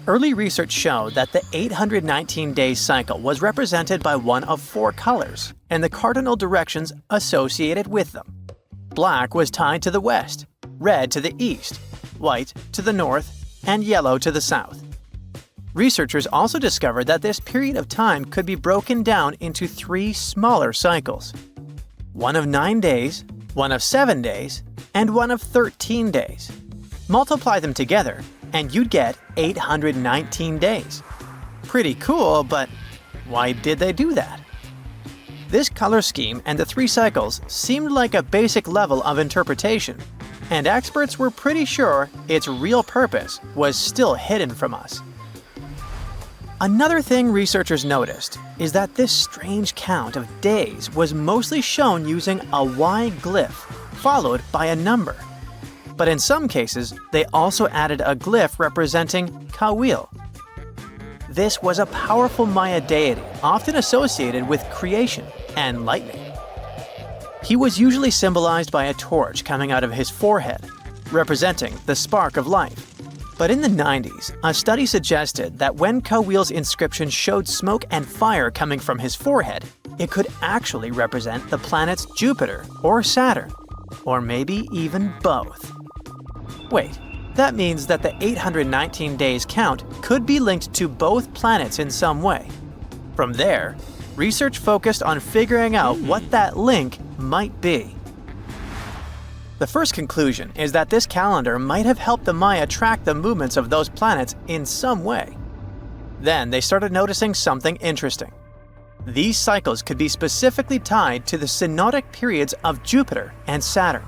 Early research showed that the 819-day cycle was represented by one of 4 colors and the cardinal directions associated with them. Black was tied to the west, red to the east, white to the north, and yellow to the south. Researchers also discovered that this period of time could be broken down into 3 smaller cycles. One of 9 days, one of 7 days, and one of 13 days. Multiply them together, and you'd get 819 days. Pretty cool, but why did they do that? This color scheme and the 3 cycles seemed like a basic level of interpretation, and experts were pretty sure its real purpose was still hidden from us. Another thing researchers noticed is that this strange count of days was mostly shown using a Y glyph, followed by a number. But in some cases, they also added a glyph representing Kawil. This was a powerful Maya deity, often associated with creation and lightning. He was usually symbolized by a torch coming out of his forehead, representing the spark of life. But in the 90s, a study suggested that when Kawil's inscription showed smoke and fire coming from his forehead, it could actually represent the planets Jupiter or Saturn, or maybe even both. Wait, that means that the 819 days count could be linked to both planets in some way. From there, research focused on figuring out what that link might be. The first conclusion is that this calendar might have helped the Maya track the movements of those planets in some way. Then they started noticing something interesting. These cycles could be specifically tied to the synodic periods of Jupiter and Saturn.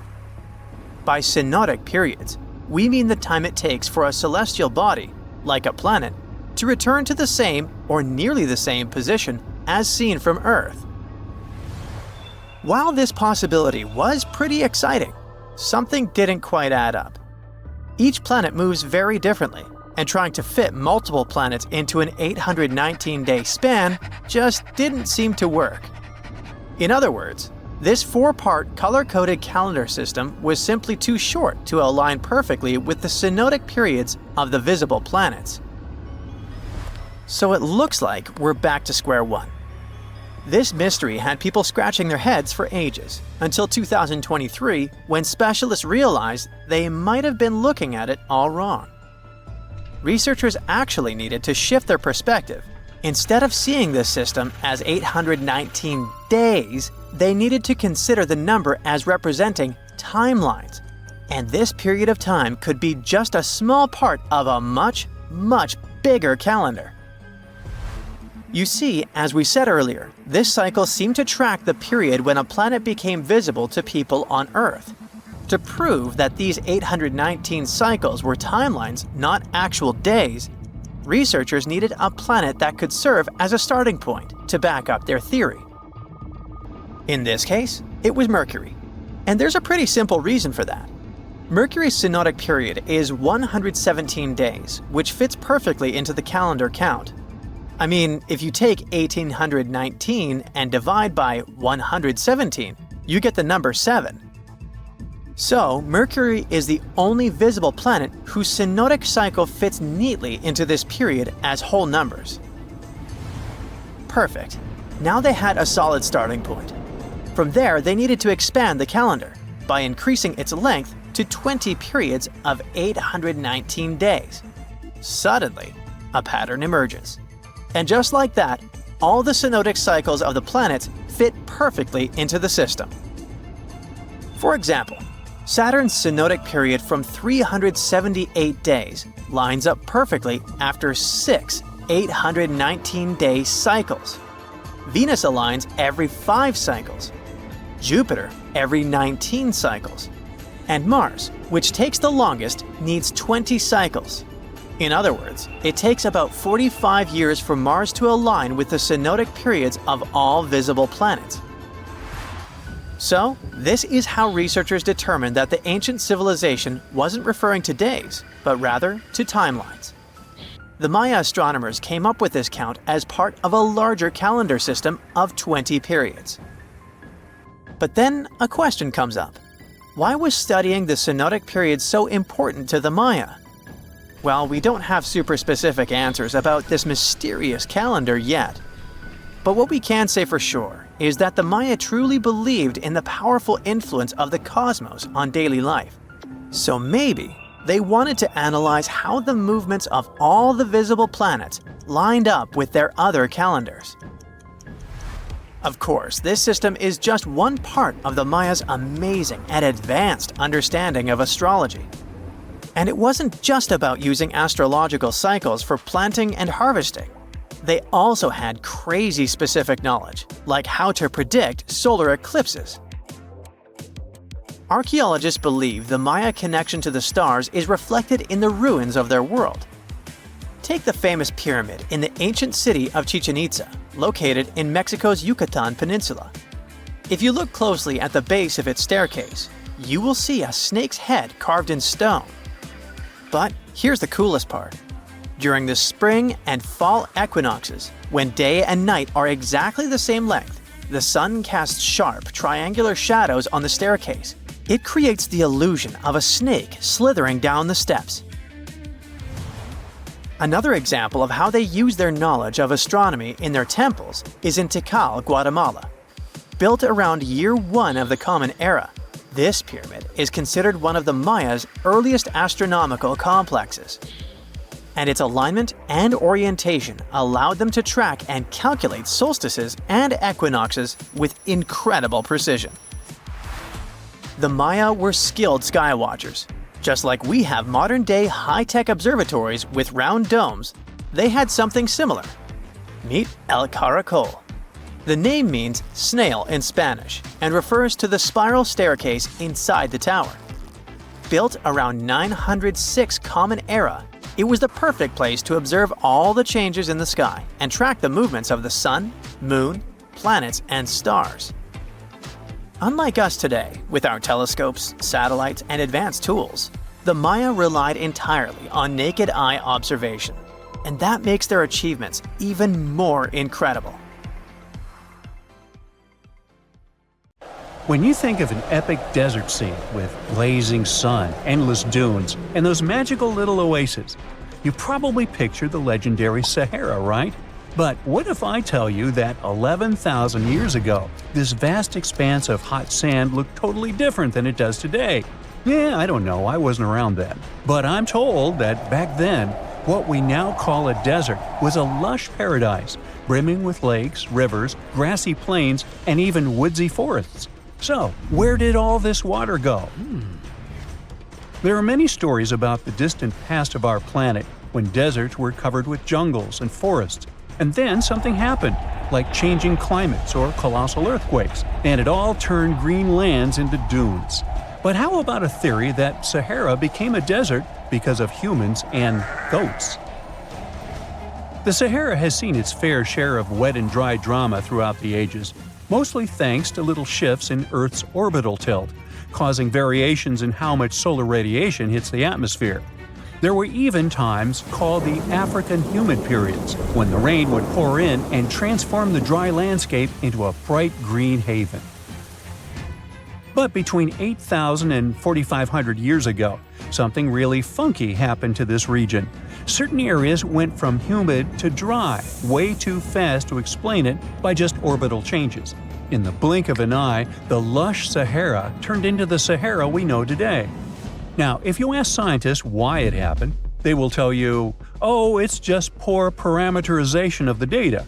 By synodic periods, we mean the time it takes for a celestial body, like a planet, to return to the same or nearly the same position as seen from Earth. While this possibility was pretty exciting, something didn't quite add up. Each planet moves very differently, and trying to fit multiple planets into an 819-day span just didn't seem to work. In other words, this 4-part color-coded calendar system was simply too short to align perfectly with the synodic periods of the visible planets. So it looks like we're back to square one. This mystery had people scratching their heads for ages, until 2023, when specialists realized they might have been looking at it all wrong. Researchers actually needed to shift their perspective. Instead of seeing this system as 819 days, they needed to consider the number as representing timelines. And this period of time could be just a small part of a much, much bigger calendar. You see, as we said earlier, this cycle seemed to track the period when a planet became visible to people on Earth. To prove that these 819 cycles were timelines, not actual days, researchers needed a planet that could serve as a starting point to back up their theory. In this case, it was Mercury. And there's a pretty simple reason for that. Mercury's synodic period is 117 days, which fits perfectly into the calendar count. I mean, if you take 1819 and divide by 117, you get the number 7. So, Mercury is the only visible planet whose synodic cycle fits neatly into this period as whole numbers. Perfect. Now they had a solid starting point. From there, they needed to expand the calendar by increasing its length to 20 periods of 819 days. Suddenly, a pattern emerges. And just like that, all the synodic cycles of the planets fit perfectly into the system. For example, Saturn's synodic period from 378 days lines up perfectly after 6 819-day cycles. Venus aligns every 5 cycles. Jupiter every 19 cycles. And Mars, which takes the longest, needs 20 cycles. In other words, it takes about 45 years for Mars to align with the synodic periods of all visible planets. So, this is how researchers determined that the ancient civilization wasn't referring to days, but rather to timelines. The Maya astronomers came up with this count as part of a larger calendar system of 20 periods. But then a question comes up. Why was studying the synodic period so important to the Maya? Well, we don't have super specific answers about this mysterious calendar yet. But what we can say for sure is that the Maya truly believed in the powerful influence of the cosmos on daily life. So maybe they wanted to analyze how the movements of all the visible planets lined up with their other calendars. Of course, this system is just one part of the Maya's amazing and advanced understanding of astrology. And it wasn't just about using astrological cycles for planting and harvesting. They also had crazy specific knowledge, like how to predict solar eclipses. Archaeologists believe the Maya connection to the stars is reflected in the ruins of their world. Take the famous pyramid in the ancient city of Chichen Itza, located in Mexico's Yucatan Peninsula. If you look closely at the base of its staircase, you will see a snake's head carved in stone. But here's the coolest part. During the spring and fall equinoxes, when day and night are exactly the same length, the sun casts sharp, triangular shadows on the staircase. It creates the illusion of a snake slithering down the steps. Another example of how they use their knowledge of astronomy in their temples is in Tikal, Guatemala. Built around year 1 of the Common Era, this pyramid is considered one of the Maya's earliest astronomical complexes. And its alignment and orientation allowed them to track and calculate solstices and equinoxes with incredible precision. The Maya were skilled sky watchers. Just like we have modern-day high-tech observatories with round domes, they had something similar. Meet El Caracol. The name means snail in Spanish and refers to the spiral staircase inside the tower. Built around 906 Common Era, it was the perfect place to observe all the changes in the sky and track the movements of the sun, moon, planets, and stars. Unlike us today, with our telescopes, satellites, and advanced tools, the Maya relied entirely on naked eye observation, and that makes their achievements even more incredible. When you think of an epic desert scene with blazing sun, endless dunes, and those magical little oases, you probably picture the legendary Sahara, right? But what if I tell you that 11,000 years ago, this vast expanse of hot sand looked totally different than it does today? Yeah, I don't know, I wasn't around then. But I'm told that back then, what we now call a desert was a lush paradise, brimming with lakes, rivers, grassy plains, and even woodsy forests. So, where did all this water go? There are many stories about the distant past of our planet when deserts were covered with jungles and forests. And then something happened, like changing climates or colossal earthquakes, and it all turned green lands into dunes. But how about a theory that Sahara became a desert because of humans and goats? The Sahara has seen its fair share of wet and dry drama throughout the ages. mostly thanks to little shifts in Earth's orbital tilt, causing variations in how much solar radiation hits the atmosphere. There were even times called the African humid periods, when the rain would pour in and transform the dry landscape into a bright green haven. But between 8,000 and 4,500 years ago, something really funky happened to this region. Certain areas went from humid to dry way too fast to explain it by just orbital changes. In the blink of an eye, the lush Sahara turned into the Sahara we know today. Now, if you ask scientists why it happened, they will tell you, oh, it's just poor parameterization of the data.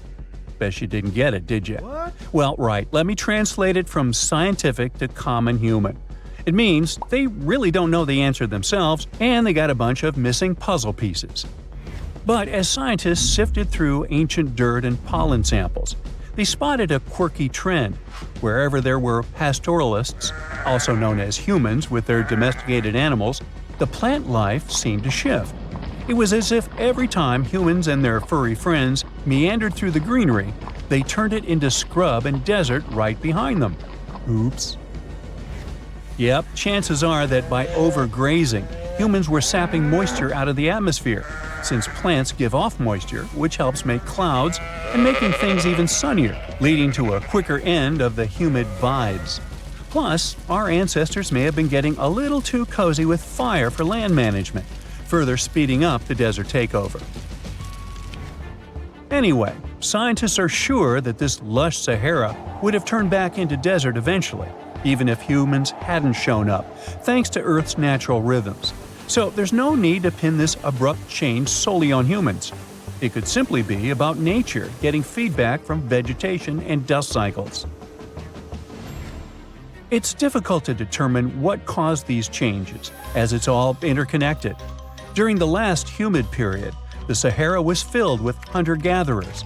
Bet you didn't get it, did you? What? Well, right, let me translate it from scientific to common human. It means they really don't know the answer themselves, and they got a bunch of missing puzzle pieces. But as scientists sifted through ancient dirt and pollen samples, they spotted a quirky trend. Wherever there were pastoralists, also known as humans with their domesticated animals, the plant life seemed to shift. It was as if every time humans and their furry friends meandered through the greenery, they turned it into scrub and desert right behind them. Oops. Yep, chances are that by overgrazing, humans were sapping moisture out of the atmosphere, since plants give off moisture, which helps make clouds and making things even sunnier, leading to a quicker end of the humid vibes. Plus, our ancestors may have been getting a little too cozy with fire for land management, further speeding up the desert takeover. Anyway, scientists are sure that this lush Sahara would have turned back into desert eventually, even if humans hadn't shown up, thanks to Earth's natural rhythms. So there's no need to pin this abrupt change solely on humans. It could simply be about nature getting feedback from vegetation and dust cycles. It's difficult to determine what caused these changes, as it's all interconnected. During the last humid period, the Sahara was filled with hunter-gatherers.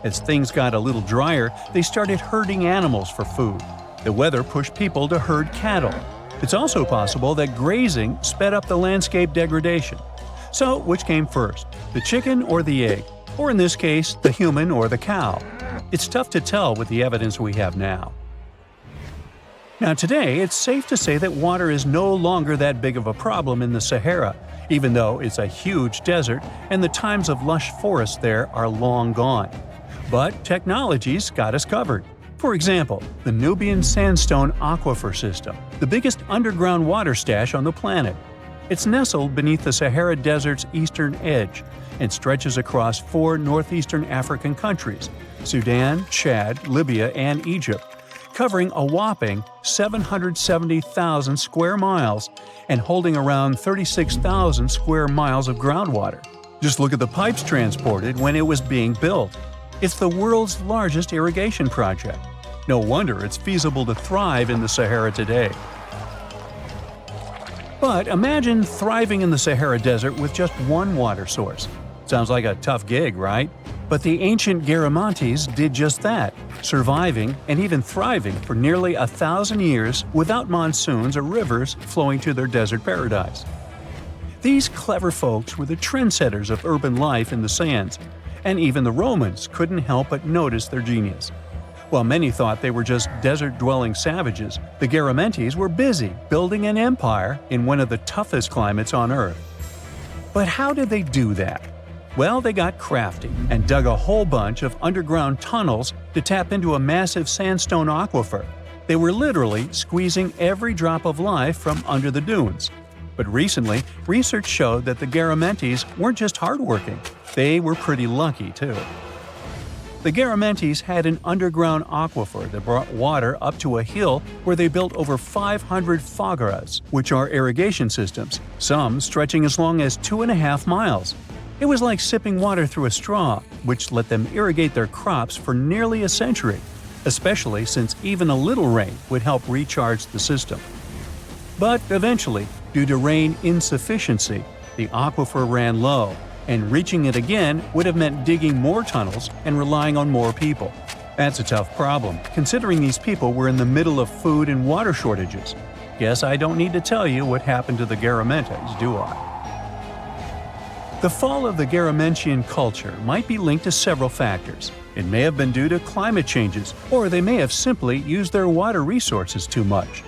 As things got a little drier, they started herding animals for food. The weather pushed people to herd cattle. It's also possible that grazing sped up the landscape degradation. So, which came first, the chicken or the egg? Or in this case, the human or the cow? It's tough to tell with the evidence we have now. Now today, it's safe to say that water is no longer that big of a problem in the Sahara, even though it's a huge desert and the times of lush forests there are long gone. But technology's got us covered. For example, the Nubian Sandstone Aquifer System, the biggest underground water stash on the planet. It's nestled beneath the Sahara Desert's eastern edge and stretches across 4 northeastern African countries – Sudan, Chad, Libya, and Egypt, covering a whopping 770,000 square miles and holding around 36,000 square miles of groundwater. Just look at the pipes transported when it was being built. It's the world's largest irrigation project. No wonder it's feasible to thrive in the Sahara today. But imagine thriving in the Sahara Desert with just one water source. Sounds like a tough gig, right? But the ancient Garamantes did just that, surviving and even thriving for nearly 1,000 years without monsoons or rivers flowing to their desert paradise. These clever folks were the trendsetters of urban life in the sands, and even the Romans couldn't help but notice their genius. While many thought they were just desert-dwelling savages, the Garamantes were busy building an empire in one of the toughest climates on Earth. But how did they do that? Well, they got crafty and dug a whole bunch of underground tunnels to tap into a massive sandstone aquifer. They were literally squeezing every drop of life from under the dunes. But recently, research showed that the Garamantes weren't just hardworking, they were pretty lucky too. The Garamantes had an underground aquifer that brought water up to a hill where they built over 500 phagaras, which are irrigation systems, some stretching as long as 2.5 miles. It was like sipping water through a straw, which let them irrigate their crops for nearly a century, especially since even a little rain would help recharge the system. But eventually, due to rain insufficiency, the aquifer ran low, and reaching it again would have meant digging more tunnels and relying on more people. That's a tough problem, considering these people were in the middle of food and water shortages. Guess I don't need to tell you what happened to the Garamantes, do I? The fall of the Garamantian culture might be linked to several factors. It may have been due to climate changes, or they may have simply used their water resources too much.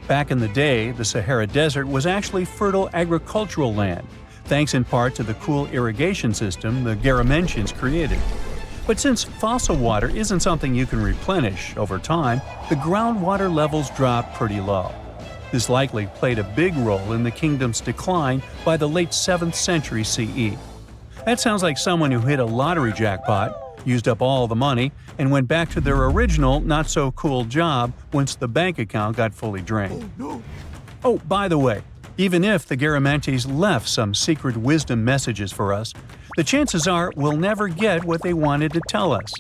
Back in the day, the Sahara Desert was actually fertile agricultural land, thanks in part to the cool irrigation system the Garamantians created. But since fossil water isn't something you can replenish over time, the groundwater levels dropped pretty low. This likely played a big role in the kingdom's decline by the late 7th century CE. That sounds like someone who hit a lottery jackpot, used up all the money, and went back to their original, not-so-cool job once the bank account got fully drained. Oh, by the way, even if the Garamantes left some secret wisdom messages for us, the chances are we'll never get what they wanted to tell us.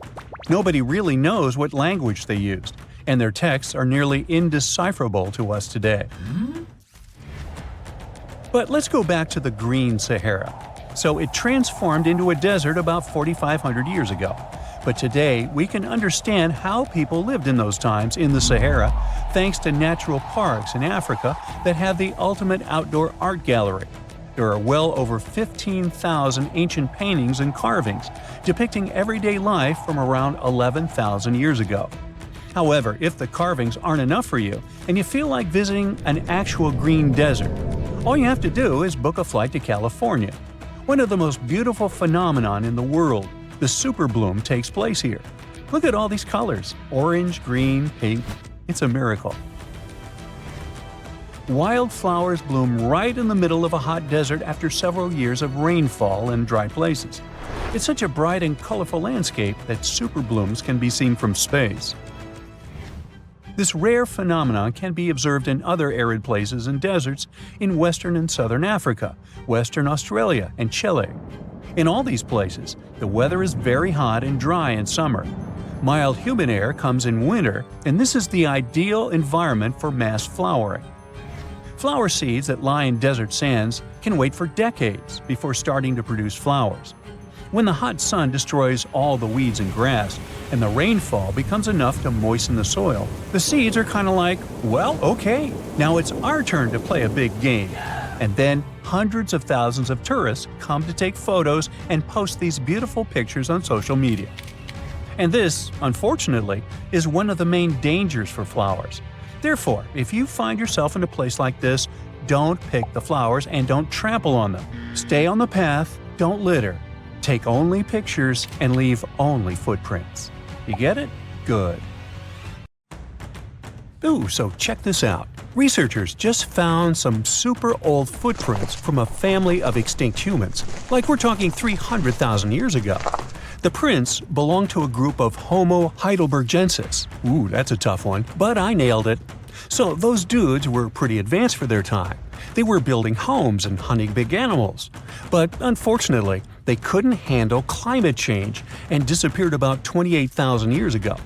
Nobody really knows what language they used, and their texts are nearly indecipherable to us today. But let's go back to the Green Sahara. So it transformed into a desert about 4,500 years ago. But today, we can understand how people lived in those times in the Sahara thanks to natural parks in Africa that have the ultimate outdoor art gallery. There are well over 15,000 ancient paintings and carvings depicting everyday life from around 11,000 years ago. However, if the carvings aren't enough for you and you feel like visiting an actual green desert, all you have to do is book a flight to California. One of the most beautiful phenomenon in the world, the superbloom, takes place here. Look at all these colors: orange, green, pink. It's a miracle. Wildflowers bloom right in the middle of a hot desert after several years of rainfall in dry places. It's such a bright and colorful landscape that superblooms can be seen from space. This rare phenomenon can be observed in other arid places and deserts in western and southern Africa, western Australia, and Chile. In all these places, the weather is very hot and dry in summer. Mild humid air comes in winter, and this is the ideal environment for mass flowering. Flower seeds that lie in desert sands can wait for decades before starting to produce flowers. When the hot sun destroys all the weeds and grass, and the rainfall becomes enough to moisten the soil, the seeds are kind of like, well, okay, now it's our turn to play a big game. And then hundreds of thousands of tourists come to take photos and post these beautiful pictures on social media. And this, unfortunately, is one of the main dangers for flowers. Therefore, if you find yourself in a place like this, don't pick the flowers and don't trample on them. Stay on the path, don't litter. Take only pictures and leave only footprints. You get it? Good. Ooh, so check this out. Researchers just found some super old footprints from a family of extinct humans, like we're talking 300,000 years ago. The prints belong to a group of Homo heidelbergensis. Ooh, that's a tough one, but I nailed it. So those dudes were pretty advanced for their time. They were building homes and hunting big animals. But unfortunately, they couldn't handle climate change and disappeared about 28,000 years ago.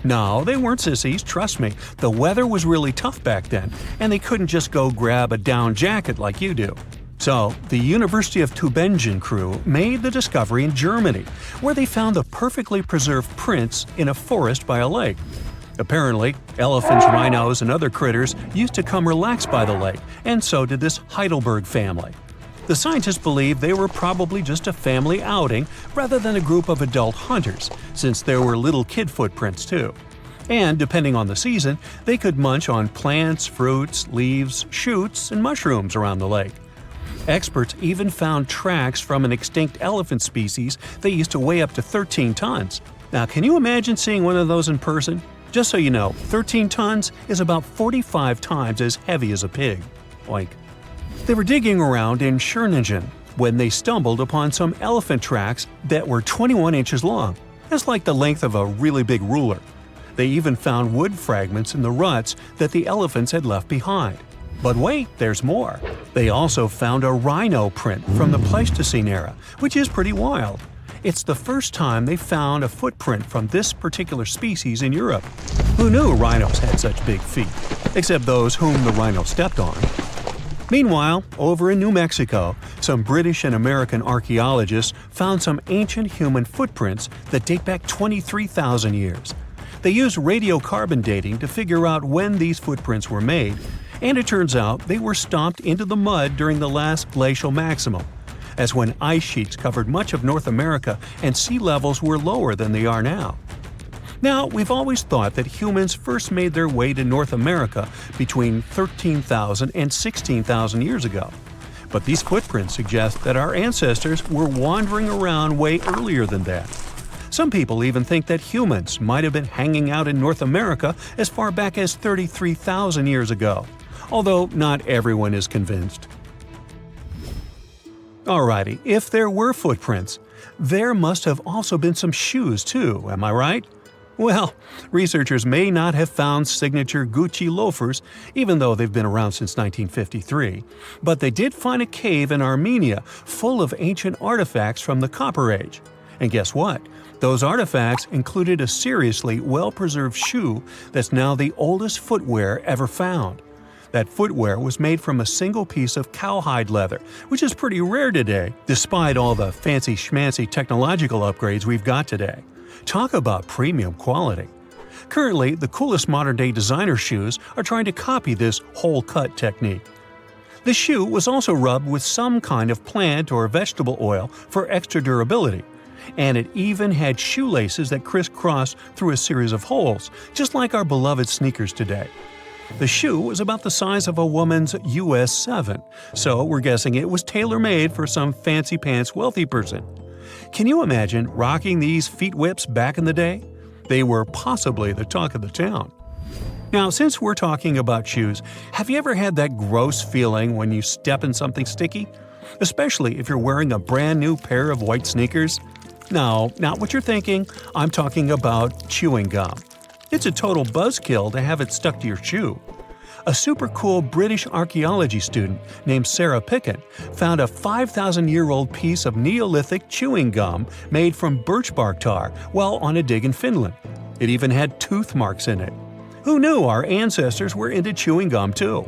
No, they weren't sissies, trust me. The weather was really tough back then, and they couldn't just go grab a down jacket like you do. So, the University of Tübingen crew made the discovery in Germany, where they found the perfectly preserved prints in a forest by a lake. Apparently, elephants, rhinos, and other critters used to come relax by the lake, and so did this Heidelberg family. The scientists believe they were probably just a family outing rather than a group of adult hunters, since there were little kid footprints too. And depending on the season, they could munch on plants, fruits, leaves, shoots, and mushrooms around the lake. Experts even found tracks from an extinct elephant species that used to weigh up to 13 tons. Now, can you imagine seeing one of those in person? Just so you know, 13 tons is about 45 times as heavy as a pig. Oink. They were digging around in Stonehenge when they stumbled upon some elephant tracks that were 21 inches long. That's like the length of a really big ruler. They even found wood fragments in the ruts that the elephants had left behind. But wait, there's more. They also found a rhino print from the Pleistocene era, which is pretty wild. It's the first time they found a footprint from this particular species in Europe. Who knew rhinos had such big feet? Except those whom the rhino stepped on. Meanwhile, over in New Mexico, some British and American archaeologists found some ancient human footprints that date back 23,000 years. They used radiocarbon dating to figure out when these footprints were made, and it turns out they were stomped into the mud during the last glacial maximum. That's when ice sheets covered much of North America and sea levels were lower than they are now. Now, we've always thought that humans first made their way to North America between 13,000 and 16,000 years ago. But these footprints suggest that our ancestors were wandering around way earlier than that. Some people even think that humans might have been hanging out in North America as far back as 33,000 years ago, although not everyone is convinced. Alrighty, if there were footprints, there must have also been some shoes too, am I right? Well, researchers may not have found signature Gucci loafers, even though they've been around since 1953, but they did find a cave in Armenia full of ancient artifacts from the Copper Age. And guess what? Those artifacts included a seriously well-preserved shoe that's now the oldest footwear ever found. That footwear was made from a single piece of cowhide leather, which is pretty rare today, despite all the fancy schmancy technological upgrades we've got today. Talk about premium quality. Currently, the coolest modern-day designer shoes are trying to copy this hole-cut technique. The shoe was also rubbed with some kind of plant or vegetable oil for extra durability, and it even had shoelaces that crisscrossed through a series of holes, just like our beloved sneakers today. The shoe was about the size of a woman's US 7, so we're guessing it was tailor-made for some fancy-pants wealthy person. Can you imagine rocking these feet whips back in the day? They were possibly the talk of the town. Now, since we're talking about shoes, have you ever had that gross feeling when you step in something sticky? Especially if you're wearing a brand new pair of white sneakers? No, not what you're thinking. I'm talking about chewing gum. It's a total buzzkill to have it stuck to your shoe. A super cool British archaeology student named Sarah Pickett found a 5,000-year-old piece of Neolithic chewing gum made from birch bark tar while on a dig in Finland. It even had tooth marks in it. Who knew our ancestors were into chewing gum too?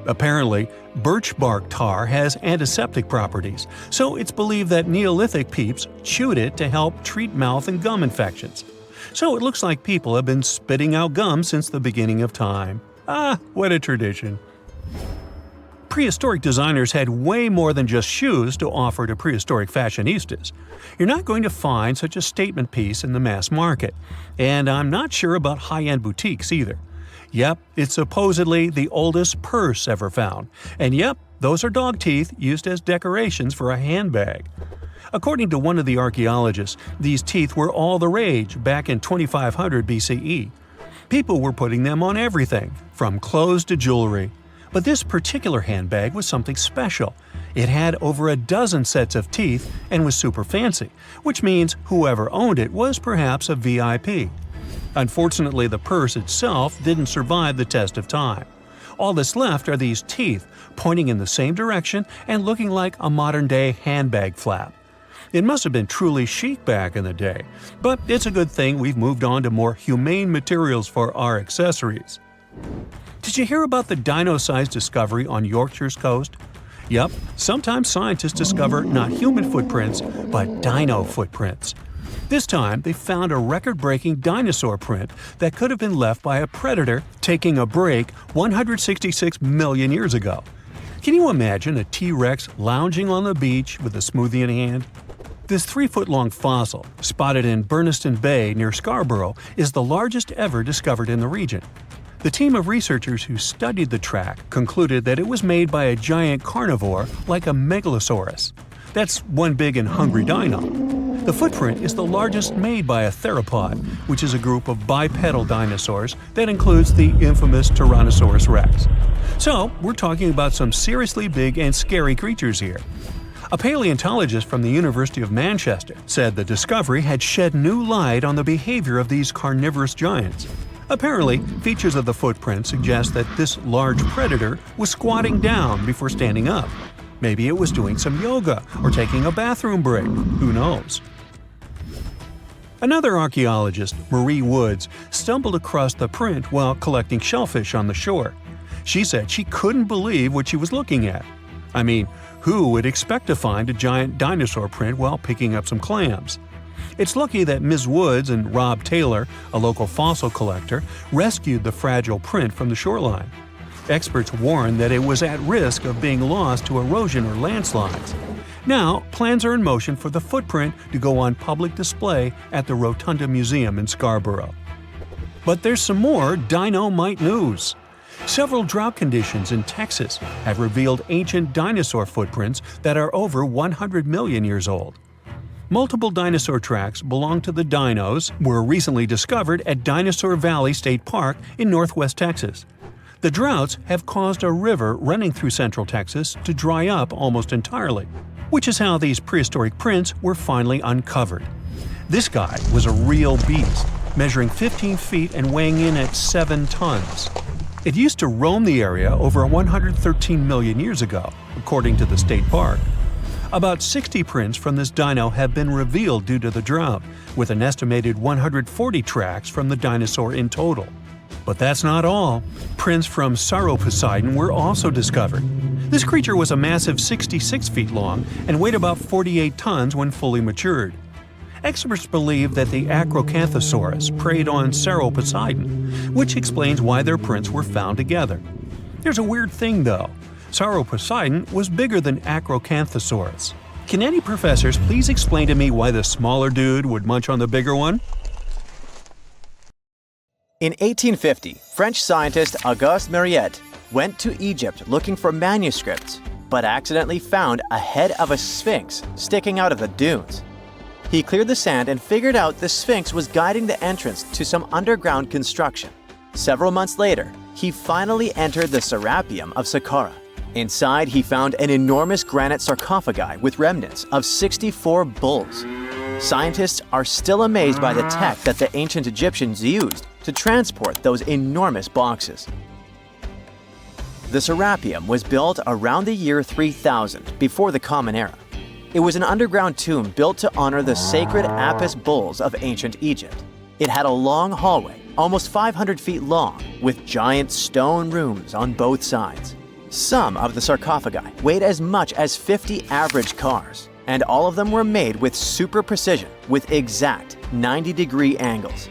Apparently, birch bark tar has antiseptic properties, so it's believed that Neolithic peeps chewed it to help treat mouth and gum infections. So it looks like people have been spitting out gum since the beginning of time. Ah, what a tradition. Prehistoric designers had way more than just shoes to offer to prehistoric fashionistas. You're not going to find such a statement piece in the mass market, and I'm not sure about high-end boutiques either. Yep, it's supposedly the oldest purse ever found, and yep, those are dog teeth used as decorations for a handbag. According to one of the archaeologists, these teeth were all the rage back in 2500 BCE. People were putting them on everything, from clothes to jewelry. But this particular handbag was something special. It had over a dozen sets of teeth and was super fancy, which means whoever owned it was perhaps a VIP. Unfortunately, the purse itself didn't survive the test of time. All that's left are these teeth, pointing in the same direction and looking like a modern-day handbag flap. It must have been truly chic back in the day, but it's a good thing we've moved on to more humane materials for our accessories. Did you hear about the dino-sized discovery on Yorkshire's coast? Yep, sometimes scientists discover not human footprints, but dino footprints. This time, they found a record-breaking dinosaur print that could have been left by a predator taking a break 166 million years ago. Can you imagine a T-Rex lounging on the beach with a smoothie in hand? This 3-foot-long fossil, spotted in Burniston Bay near Scarborough, is the largest ever discovered in the region. The team of researchers who studied the track concluded that it was made by a giant carnivore like a megalosaurus. That's one big and hungry dino. The footprint is the largest made by a theropod, which is a group of bipedal dinosaurs that includes the infamous Tyrannosaurus rex. So, we're talking about some seriously big and scary creatures here. A paleontologist from the University of Manchester said the discovery had shed new light on the behavior of these carnivorous giants. Apparently, features of the footprint suggest that this large predator was squatting down before standing up. Maybe it was doing some yoga or taking a bathroom break. Who knows? Another archaeologist, Marie Woods, stumbled across the print while collecting shellfish on the shore. She said she couldn't believe what she was looking at. I mean, who would expect to find a giant dinosaur print while picking up some clams? It's lucky that Ms. Woods and Rob Taylor, a local fossil collector, rescued the fragile print from the shoreline. Experts warned that it was at risk of being lost to erosion or landslides. Now, plans are in motion for the footprint to go on public display at the Rotunda Museum in Scarborough. But there's some more dynamite news. Several drought conditions in Texas have revealed ancient dinosaur footprints that are over 100 million years old. Multiple dinosaur tracks belong to the dinos were recently discovered at Dinosaur Valley State Park in northwest Texas. The droughts have caused a river running through central Texas to dry up almost entirely, which is how these prehistoric prints were finally uncovered. This guy was a real beast, measuring 15 feet and weighing in at 7 tons. It used to roam the area over 113 million years ago, according to the state park. About 60 prints from this dino have been revealed due to the drought, with an estimated 140 tracks from the dinosaur in total. But that's not all. Prints from Sauroposeidon were also discovered. This creature was a massive 66 feet long and weighed about 48 tons when fully matured. Experts believe that the Acrocanthosaurus preyed on Sauroposeidon, which explains why their prints were found together. There's a weird thing though. Sauroposeidon was bigger than Acrocanthosaurus. Can any professors please explain to me why the smaller dude would munch on the bigger one? In 1850, French scientist Auguste Mariette went to Egypt looking for manuscripts, but accidentally found a head of a sphinx sticking out of the dunes. He cleared the sand and figured out the sphinx was guiding the entrance to some underground construction. Several months later, he finally entered the Serapium of Saqqara. Inside, he found an enormous granite sarcophagi with remnants of 64 bulls. Scientists are still amazed by the tech that the ancient Egyptians used to transport those enormous boxes. The Serapium was built around the year 3000 before the Common Era. It was an underground tomb built to honor the sacred Apis bulls of ancient Egypt. It had a long hallway, almost 500 feet long, with giant stone rooms on both sides. Some of the sarcophagi weighed as much as 50 average cars, and all of them were made with super precision, with exact 90-degree angles.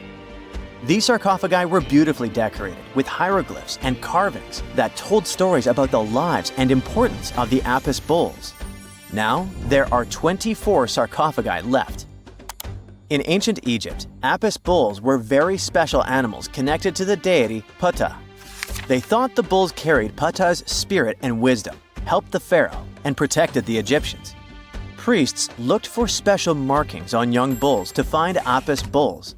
These sarcophagi were beautifully decorated with hieroglyphs and carvings that told stories about the lives and importance of the Apis bulls. Now, there are 24 sarcophagi left. In ancient Egypt, Apis bulls were very special animals connected to the deity Petra. They thought the bulls carried Petra's spirit and wisdom, helped the pharaoh, and protected the Egyptians. Priests looked for special markings on young bulls to find Apis bulls.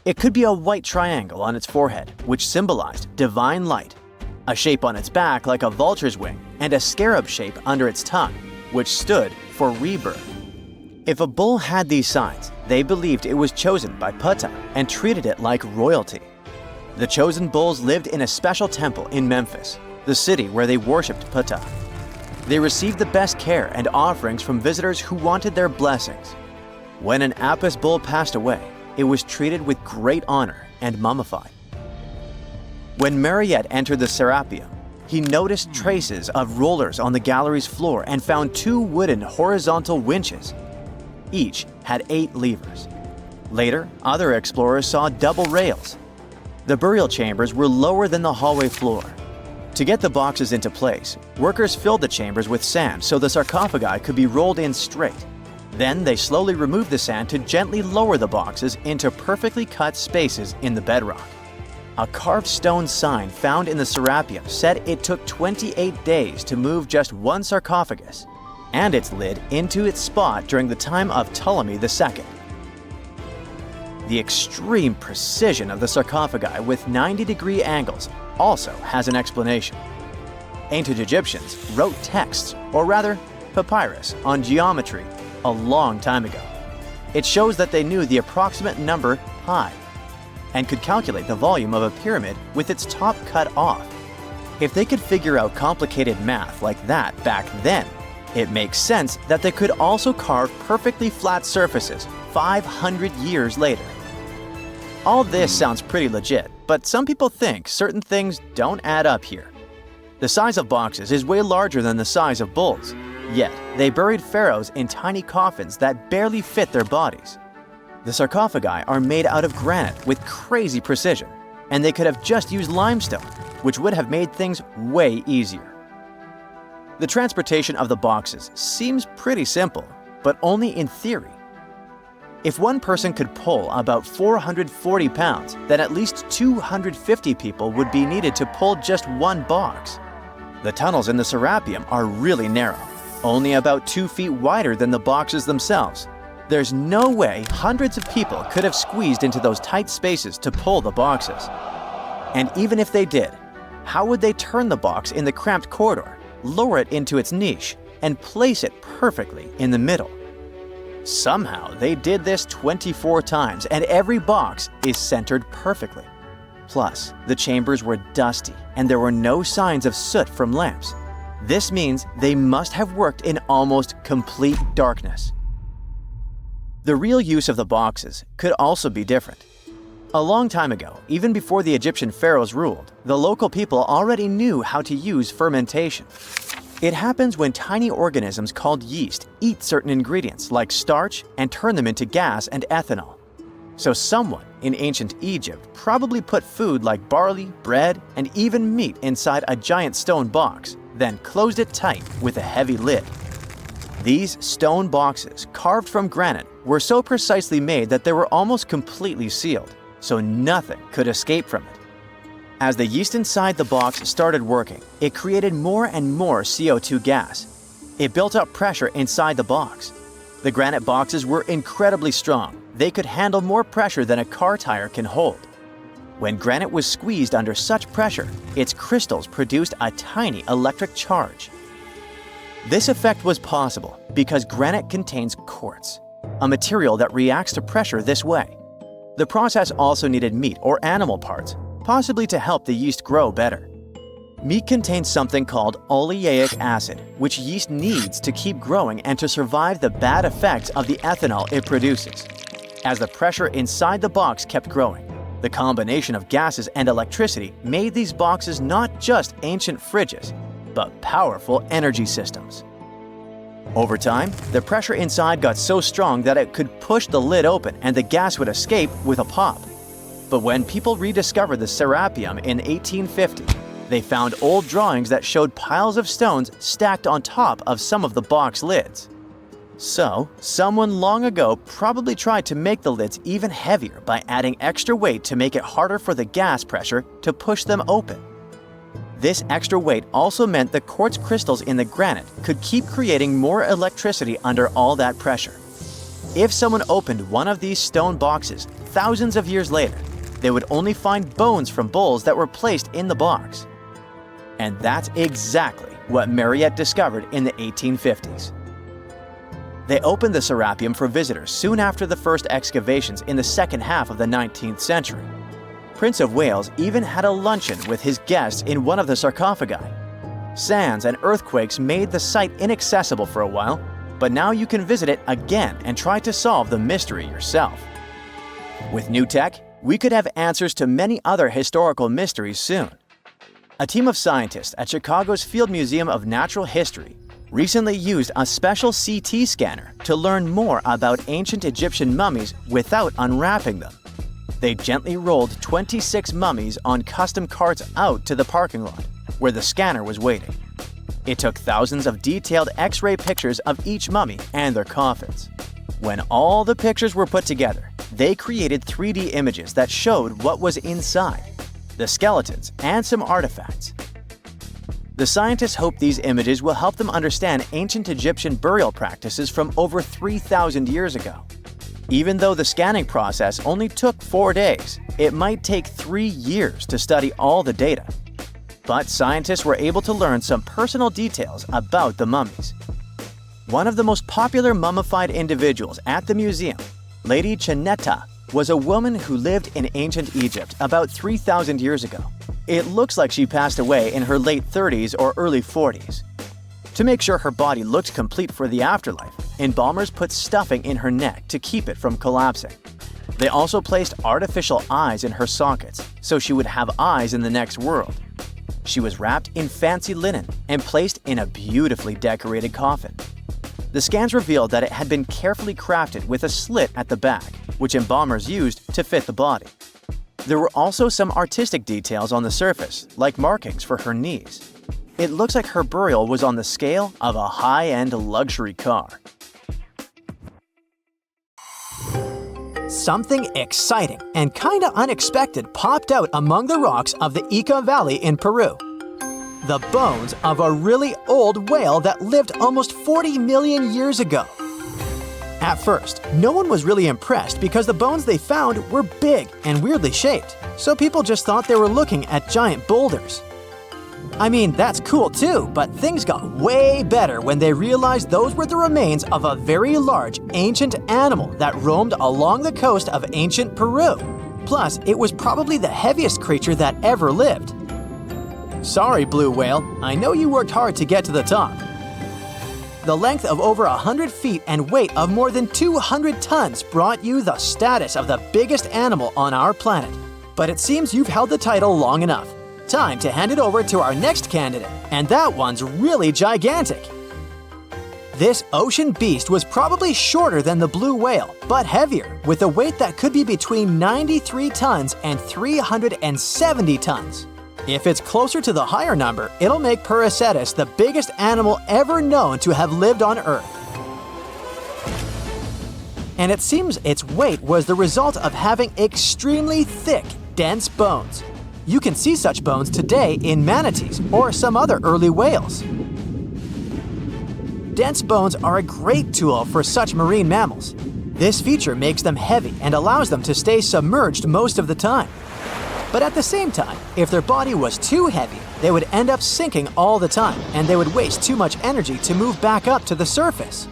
It could be a white triangle on its forehead, which symbolized divine light, a shape on its back like a vulture's wing, and a scarab shape under its tongue, which stood for rebirth. If a bull had these signs, they believed it was chosen by Petra and treated it like royalty. The chosen bulls lived in a special temple in Memphis, the city where they worshipped Petra. They received the best care and offerings from visitors who wanted their blessings. When an Apis bull passed away, it was treated with great honor and mummified. When Mariette entered the Serapium, he noticed traces of rollers on the gallery's floor and found 2 wooden horizontal winches. Each had 8 levers. Later, other explorers saw double rails. The burial chambers were lower than the hallway floor. To get the boxes into place, workers filled the chambers with sand so the sarcophagi could be rolled in straight. Then they slowly removed the sand to gently lower the boxes into perfectly cut spaces in the bedrock. A carved stone sign found in the Serapium said it took 28 days to move just one sarcophagus and its lid into its spot during the time of Ptolemy II. The extreme precision of the sarcophagi with 90-degree angles also has an explanation. Ancient Egyptians wrote texts, or rather, papyrus, on geometry a long time ago. It shows that they knew the approximate number pi and could calculate the volume of a pyramid with its top cut off. If they could figure out complicated math like that back then, it makes sense that they could also carve perfectly flat surfaces 500 years later. All this sounds pretty legit, but some people think certain things don't add up here. The size of boxes is way larger than the size of bulls, yet they buried pharaohs in tiny coffins that barely fit their bodies. The sarcophagi are made out of granite with crazy precision, and they could have just used limestone, which would have made things way easier. The transportation of the boxes seems pretty simple, but only in theory. If one person could pull about 440 pounds, then at least 250 people would be needed to pull just one box. The tunnels in the Serapium are really narrow, only about 2 feet wider than the boxes themselves. There's no way hundreds of people could have squeezed into those tight spaces to pull the boxes. And even if they did, how would they turn the box in the cramped corridor, lower it into its niche, and place it perfectly in the middle? Somehow they did this 24 times, and every box is centered perfectly. Plus, the chambers were dusty, and there were no signs of soot from lamps. This means they must have worked in almost complete darkness. The real use of the boxes could also be different. A long time ago, even before the Egyptian pharaohs ruled, the local people already knew how to use fermentation. It happens when tiny organisms called yeast eat certain ingredients like starch and turn them into gas and ethanol. So someone in ancient Egypt probably put food like barley, bread, and even meat inside a giant stone box, then closed it tight with a heavy lid. These stone boxes, carved from granite, were so precisely made that they were almost completely sealed, so nothing could escape from it. As the yeast inside the box started working, it created more and more CO2 gas. It built up pressure inside the box. The granite boxes were incredibly strong. They could handle more pressure than a car tire can hold. When granite was squeezed under such pressure, its crystals produced a tiny electric charge. This effect was possible because granite contains quartz, a material that reacts to pressure this way. The process also needed meat or animal parts, possibly to help the yeast grow better. Meat contains something called oleic acid, which yeast needs to keep growing and to survive the bad effects of the ethanol it produces. As the pressure inside the box kept growing, the combination of gases and electricity made these boxes not just ancient fridges, but powerful energy systems. Over time, the pressure inside got so strong that it could push the lid open and the gas would escape with a pop. But when people rediscovered the Serapium in 1850, they found old drawings that showed piles of stones stacked on top of some of the box lids. So, someone long ago probably tried to make the lids even heavier by adding extra weight to make it harder for the gas pressure to push them open. This extra weight also meant the quartz crystals in the granite could keep creating more electricity under all that pressure. If someone opened one of these stone boxes thousands of years later, they would only find bones from bulls that were placed in the box. And that's exactly what Mariette discovered in the 1850s. They opened the Serapium for visitors soon after the first excavations in the second half of the 19th century. Prince of Wales even had a luncheon with his guests in one of the sarcophagi. Sands and earthquakes made the site inaccessible for a while, but now you can visit it again and try to solve the mystery yourself. With new tech, we could have answers to many other historical mysteries soon. A team of scientists at Chicago's Field Museum of Natural History recently used a special CT scanner to learn more about ancient Egyptian mummies without unwrapping them. They gently rolled 26 mummies on custom carts out to the parking lot, where the scanner was waiting. It took thousands of detailed X-ray pictures of each mummy and their coffins. When all the pictures were put together, they created 3D images that showed what was inside, the skeletons, and some artifacts. The scientists hope these images will help them understand ancient Egyptian burial practices from over 3,000 years ago. Even though the scanning process only took 4 days, it might take 3 years to study all the data. But scientists were able to learn some personal details about the mummies. One of the most popular mummified individuals at the museum, Lady Cheneta, was a woman who lived in ancient Egypt about 3,000 years ago. It looks like she passed away in her late 30s or early 40s. To make sure her body looked complete for the afterlife, embalmers put stuffing in her neck to keep it from collapsing. They also placed artificial eyes in her sockets, so she would have eyes in the next world. She was wrapped in fancy linen and placed in a beautifully decorated coffin. The scans revealed that it had been carefully crafted with a slit at the back, which embalmers used to fit the body. There were also some artistic details on the surface, like markings for her knees. It looks like her burial was on the scale of a high-end luxury car. Something exciting and kinda unexpected popped out among the rocks of the Ica Valley in Peru. The bones of a really old whale that lived almost 40 million years ago. At first, no one was really impressed because the bones they found were big and weirdly shaped, so people just thought they were looking at giant boulders. I mean, that's cool too, but things got way better when they realized those were the remains of a very large ancient animal that roamed along the coast of ancient Peru. Plus, it was probably the heaviest creature that ever lived. Sorry, blue whale, I know you worked hard to get to the top. The length of over 100 feet and weight of more than 200 tons brought you the status of the biggest animal on our planet. But it seems you've held the title long enough. Time to hand it over to our next candidate, and that one's really gigantic. This ocean beast was probably shorter than the blue whale, but heavier, with a weight that could be between 93 tons and 370 tons. If it's closer to the higher number, it'll make Prehistoric the biggest animal ever known to have lived on Earth. And it seems its weight was the result of having extremely thick, dense bones. You can see such bones today in manatees or some other early whales. Dense bones are a great tool for such marine mammals. This feature makes them heavy and allows them to stay submerged most of the time. But at the same time, if their body was too heavy, they would end up sinking all the time, and they would waste too much energy to move back up to the surface.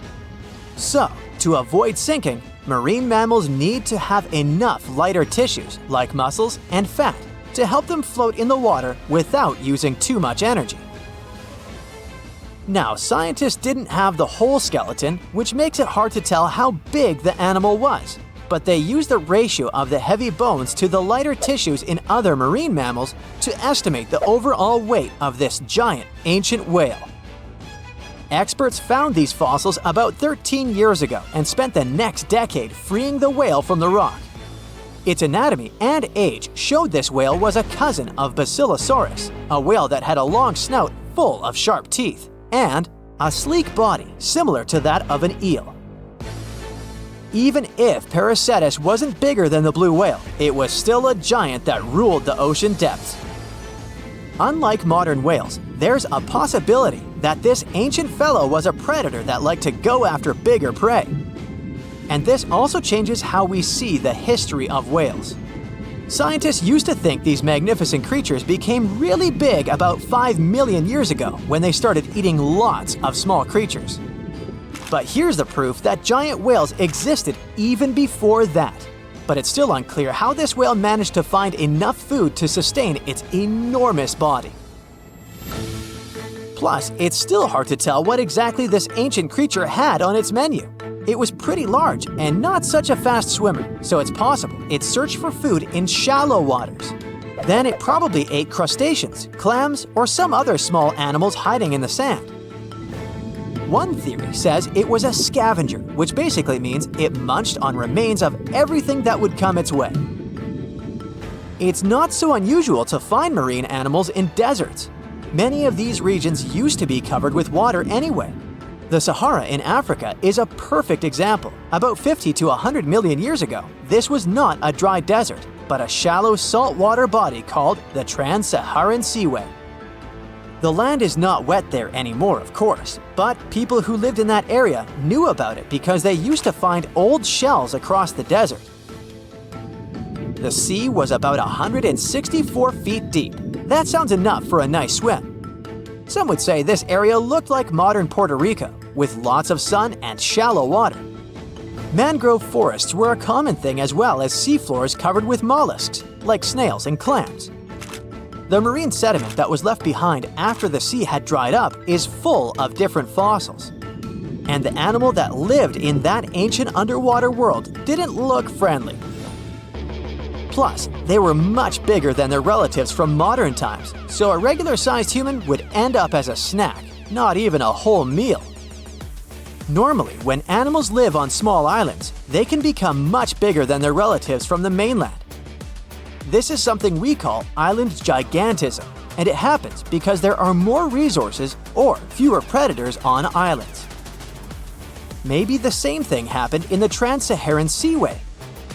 So, to avoid sinking, marine mammals need to have enough lighter tissues, like muscles and fat, to help them float in the water without using too much energy. Now, scientists didn't have the whole skeleton, which makes it hard to tell how big the animal was. But they used the ratio of the heavy bones to the lighter tissues in other marine mammals to estimate the overall weight of this giant ancient whale. Experts found these fossils about 13 years ago and spent the next decade freeing the whale from the rock. Its anatomy and age showed this whale was a cousin of Basilosaurus, a whale that had a long snout full of sharp teeth, and a sleek body similar to that of an eel. Even if Prehistoric wasn't bigger than the blue whale, it was still a giant that ruled the ocean depths. Unlike modern whales, there's a possibility that this ancient fellow was a predator that liked to go after bigger prey. And this also changes how we see the history of whales. Scientists used to think these magnificent creatures became really big about 5 million years ago when they started eating lots of small creatures. But here's the proof that giant whales existed even before that. But it's still unclear how this whale managed to find enough food to sustain its enormous body. Plus, it's still hard to tell what exactly this ancient creature had on its menu. It was pretty large and not such a fast swimmer, so it's possible it searched for food in shallow waters. Then it probably ate crustaceans, clams, or some other small animals hiding in the sand. One theory says it was a scavenger, which basically means it munched on remains of everything that would come its way. It's not so unusual to find marine animals in deserts. Many of these regions used to be covered with water anyway. The Sahara in Africa is a perfect example. About 50 to 100 million years ago, this was not a dry desert, but a shallow saltwater body called the Trans-Saharan Seaway. The land is not wet there anymore, of course, but people who lived in that area knew about it because they used to find old shells across the desert. The sea was about 164 feet deep. That sounds enough for a nice swim. Some would say this area looked like modern Puerto Rico, with lots of sun and shallow water. Mangrove forests were a common thing as well as seafloors covered with mollusks, like snails and clams. The marine sediment that was left behind after the sea had dried up is full of different fossils. And the animal that lived in that ancient underwater world didn't look friendly. Plus, they were much bigger than their relatives from modern times, so a regular-sized human would end up as a snack, not even a whole meal. Normally, when animals live on small islands, they can become much bigger than their relatives from the mainland. This is something we call island gigantism, and it happens because there are more resources or fewer predators on islands. Maybe the same thing happened in the Trans-Saharan Seaway.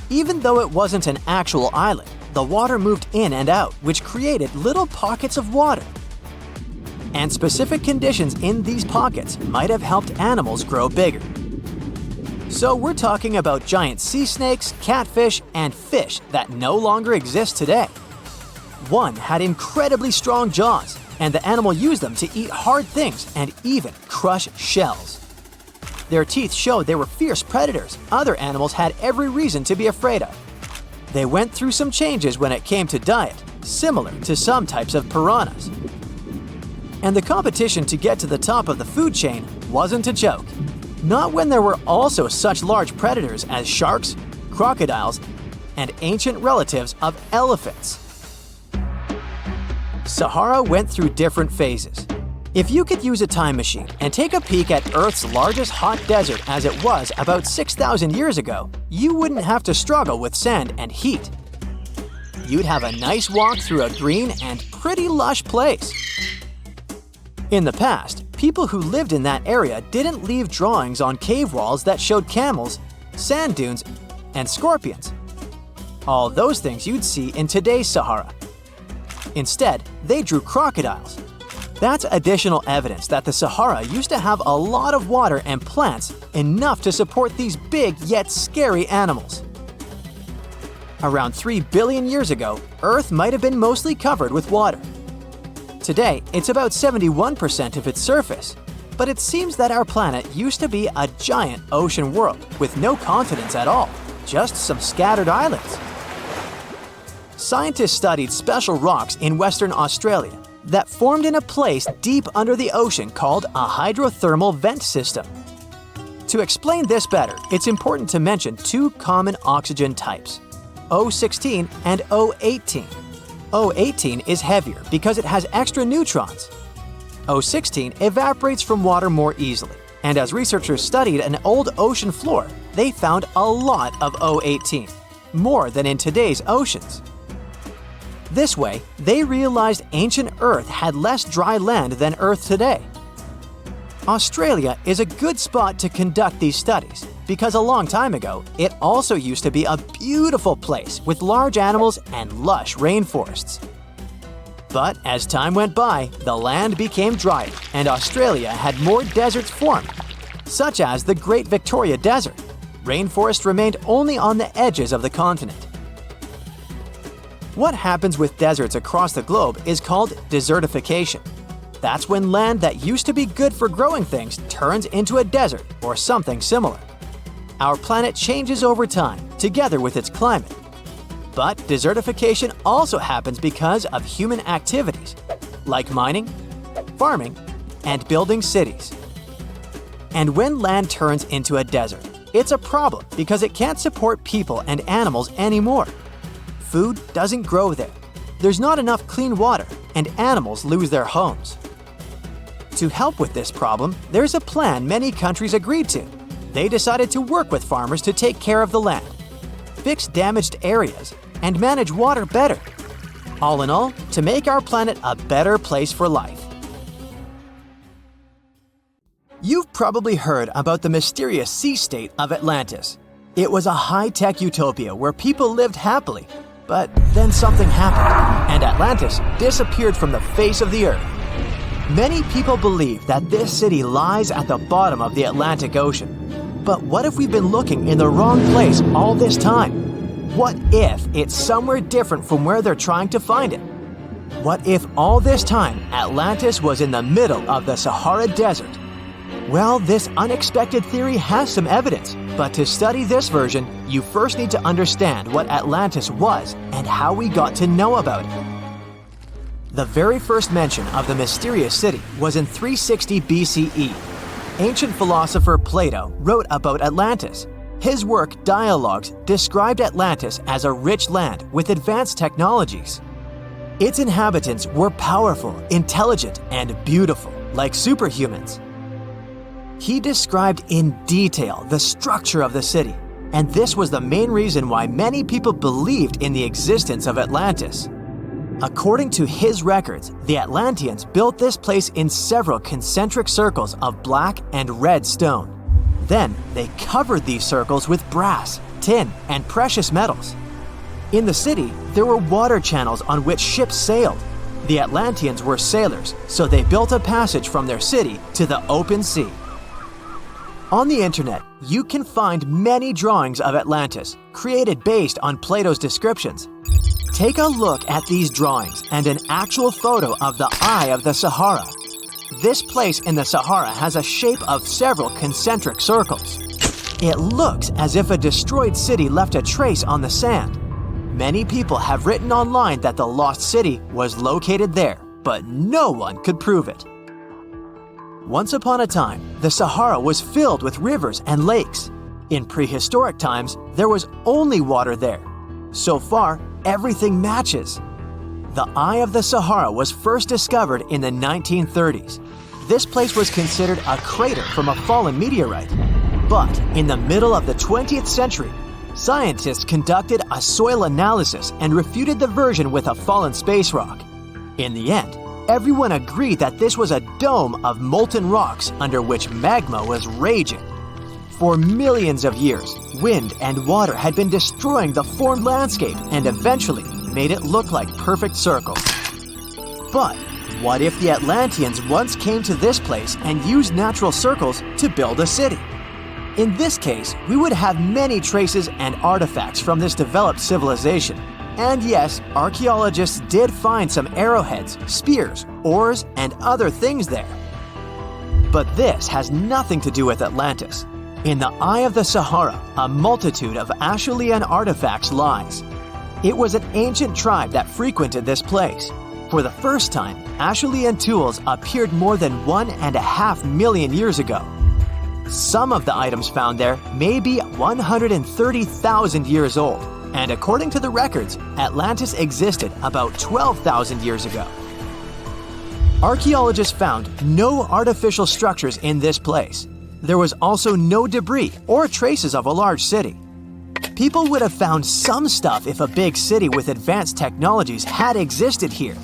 Even though it wasn't an actual island, the water moved in and out, which created little pockets of water. And specific conditions in these pockets might have helped animals grow bigger. So we're talking about giant sea snakes, catfish, and fish that no longer exist today. One had incredibly strong jaws, and the animal used them to eat hard things and even crush shells. Their teeth showed they were fierce predators other animals had every reason to be afraid of. They went through some changes when it came to diet, similar to some types of piranhas. And the competition to get to the top of the food chain wasn't a joke. Not when there were also such large predators as sharks, crocodiles, and ancient relatives of elephants. Sahara went through different phases. If you could use a time machine and take a peek at Earth's largest hot desert as it was about 6,000 years ago, you wouldn't have to struggle with sand and heat. You'd have a nice walk through a green and pretty lush place. In the past, people who lived in that area didn't leave drawings on cave walls that showed camels, sand dunes, and scorpions. All those things you'd see in today's Sahara. Instead, they drew crocodiles. That's additional evidence that the Sahara used to have a lot of water and plants enough to support these big yet scary animals. Around 3 billion years ago, Earth might have been mostly covered with water. Today, it's about 71% of its surface, but it seems that our planet used to be a giant ocean world with no continents at all, just some scattered islands. Scientists studied special rocks in Western Australia that formed in a place deep under the ocean called a hydrothermal vent system. To explain this better, it's important to mention two common oxygen types, O16 and O18. O18 is heavier because it has extra neutrons. O16 evaporates from water more easily, and as researchers studied an old ocean floor, they found a lot of O18, more than in today's oceans. This way, they realized ancient Earth had less dry land than Earth today. Australia is a good spot to conduct these studies because a long time ago, it also used to be a beautiful place with large animals and lush rainforests. But as time went by, the land became drier and Australia had more deserts formed, such as the Great Victoria Desert. Rainforest remained only on the edges of the continent. What happens with deserts across the globe is called desertification. That's when land that used to be good for growing things turns into a desert or something similar. Our planet changes over time, together with its climate. But desertification also happens because of human activities, like mining, farming, and building cities. And when land turns into a desert, it's a problem because it can't support people and animals anymore. Food doesn't grow there. There's not enough clean water, and animals lose their homes. To help with this problem, there's a plan many countries agreed to. They decided to work with farmers to take care of the land, fix damaged areas, and manage water better. All in all, to make our planet a better place for life. You've probably heard about the mysterious sea state of Atlantis. It was a high-tech utopia where people lived happily, but then something happened, and Atlantis disappeared from the face of the earth. Many people believe that this city lies at the bottom of the Atlantic Ocean. But what if we've been looking in the wrong place all this time? What if it's somewhere different from where they're trying to find it? What if all this time Atlantis was in the middle of the Sahara Desert? Well, this unexpected theory has some evidence, but to study this version, you first need to understand what Atlantis was and how we got to know about it. The very first mention of the mysterious city was in 360 BCE. Ancient philosopher Plato wrote about Atlantis. His work, Dialogues, described Atlantis as a rich land with advanced technologies. Its inhabitants were powerful, intelligent, and beautiful, like superhumans. He described in detail the structure of the city, and this was the main reason why many people believed in the existence of Atlantis. According to his records, the Atlanteans built this place in several concentric circles of black and red stone. Then they covered these circles with brass, tin, and precious metals. In the city, there were water channels on which ships sailed. The Atlanteans were sailors, so they built a passage from their city to the open sea. On the internet, you can find many drawings of Atlantis, created based on Plato's descriptions. Take a look at these drawings and an actual photo of the Eye of the Sahara. This place in the Sahara has a shape of several concentric circles. It looks as if a destroyed city left a trace on the sand. Many people have written online that the lost city was located there, but no one could prove it. Once upon a time, the Sahara was filled with rivers and lakes. In prehistoric times, there was only water there. So far, everything matches. The Eye of the Sahara was first discovered in the 1930s. This place was considered a crater from a fallen meteorite. But in the middle of the 20th century, scientists conducted a soil analysis and refuted the version with a fallen space rock. In the end, everyone agreed that this was a dome of molten rocks under which magma was raging. For millions of years, wind and water had been destroying the formed landscape and eventually made it look like perfect circles. But what if the Atlanteans once came to this place and used natural circles to build a city? In this case, we would have many traces and artifacts from this developed civilization. And yes, archaeologists did find some arrowheads, spears, oars, and other things there. But this has nothing to do with Atlantis. In the Eye of the Sahara, a multitude of Acheulean artifacts lies. It was an ancient tribe that frequented this place. For the first time, Acheulean tools appeared more than 1.5 million years ago. Some of the items found there may be 130,000 years old, and according to the records, Atlantis existed about 12,000 years ago. Archaeologists found no artificial structures in this place. There was also no debris or traces of a large city. People would have found some stuff if a big city with advanced technologies had existed here.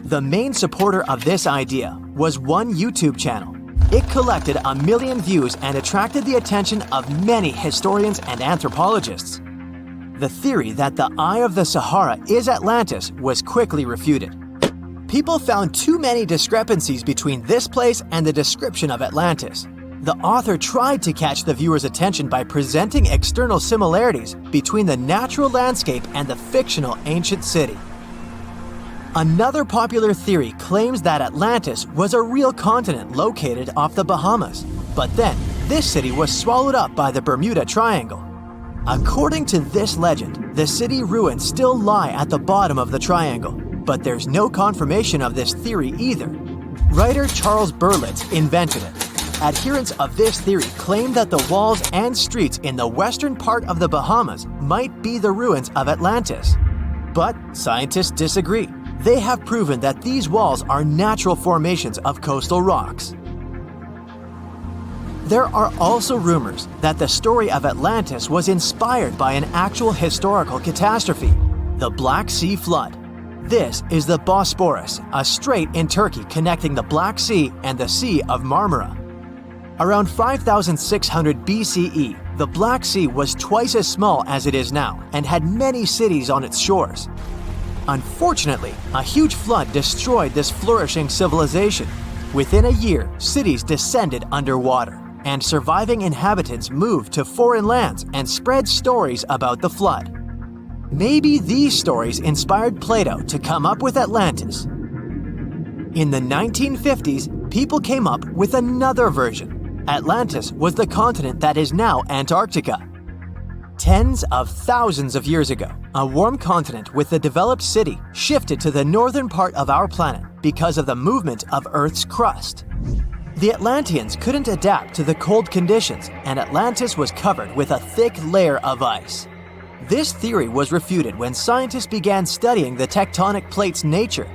The main supporter of this idea was one YouTube channel. It collected 1 million views and attracted the attention of many historians and anthropologists. The theory that the Eye of the Sahara is Atlantis was quickly refuted. People found too many discrepancies between this place and the description of Atlantis. The author tried to catch the viewer's attention by presenting external similarities between the natural landscape and the fictional ancient city. Another popular theory claims that Atlantis was a real continent located off the Bahamas, but then this city was swallowed up by the Bermuda Triangle. According to this legend, the city ruins still lie at the bottom of the triangle, but there's no confirmation of this theory either. Writer Charles Berlitz invented it. Adherents of this theory claim that the walls and streets in the western part of the Bahamas might be the ruins of Atlantis. But scientists disagree. They have proven that these walls are natural formations of coastal rocks. There are also rumors that the story of Atlantis was inspired by an actual historical catastrophe, the Black Sea Flood. This is the Bosporus, a strait in Turkey connecting the Black Sea and the Sea of Marmara. Around 5600 BCE, the Black Sea was twice as small as it is now and had many cities on its shores. Unfortunately, a huge flood destroyed this flourishing civilization. Within a year, cities descended underwater, and surviving inhabitants moved to foreign lands and spread stories about the flood. Maybe these stories inspired Plato to come up with Atlantis. In the 1950s, people came up with another version. Atlantis was the continent that is now Antarctica. Tens of thousands of years ago, a warm continent with a developed city shifted to the northern part of our planet because of the movement of Earth's crust. The Atlanteans couldn't adapt to the cold conditions, and Atlantis was covered with a thick layer of ice. This theory was refuted when scientists began studying the tectonic plate's nature.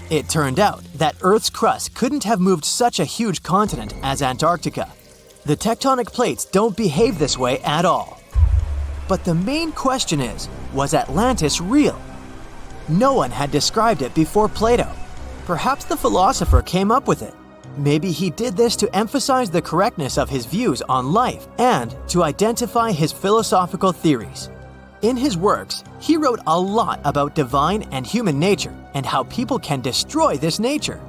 It turned out that Earth's crust couldn't have moved such a huge continent as Antarctica. The tectonic plates don't behave this way at all. But the main question is, was Atlantis real? No one had described it before Plato. Perhaps the philosopher came up with it. Maybe he did this to emphasize the correctness of his views on life and to identify his philosophical theories. In his works, he wrote a lot about divine and human nature and how people can destroy this nature.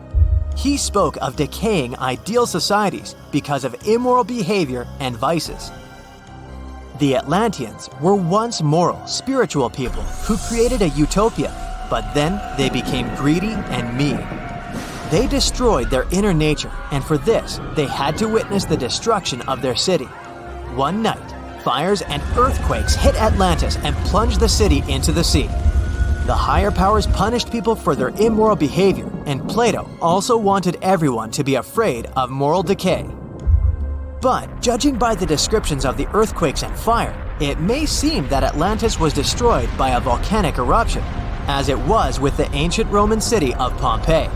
He spoke of decaying ideal societies because of immoral behavior and vices. The Atlanteans were once moral, spiritual people who created a utopia, but then they became greedy and mean. They destroyed their inner nature, and for this, they had to witness the destruction of their city. One night, fires and earthquakes hit Atlantis and plunged the city into the sea. The higher powers punished people for their immoral behavior, and Plato also wanted everyone to be afraid of moral decay. But judging by the descriptions of the earthquakes and fire, it may seem that Atlantis was destroyed by a volcanic eruption, as it was with the ancient Roman city of Pompeii.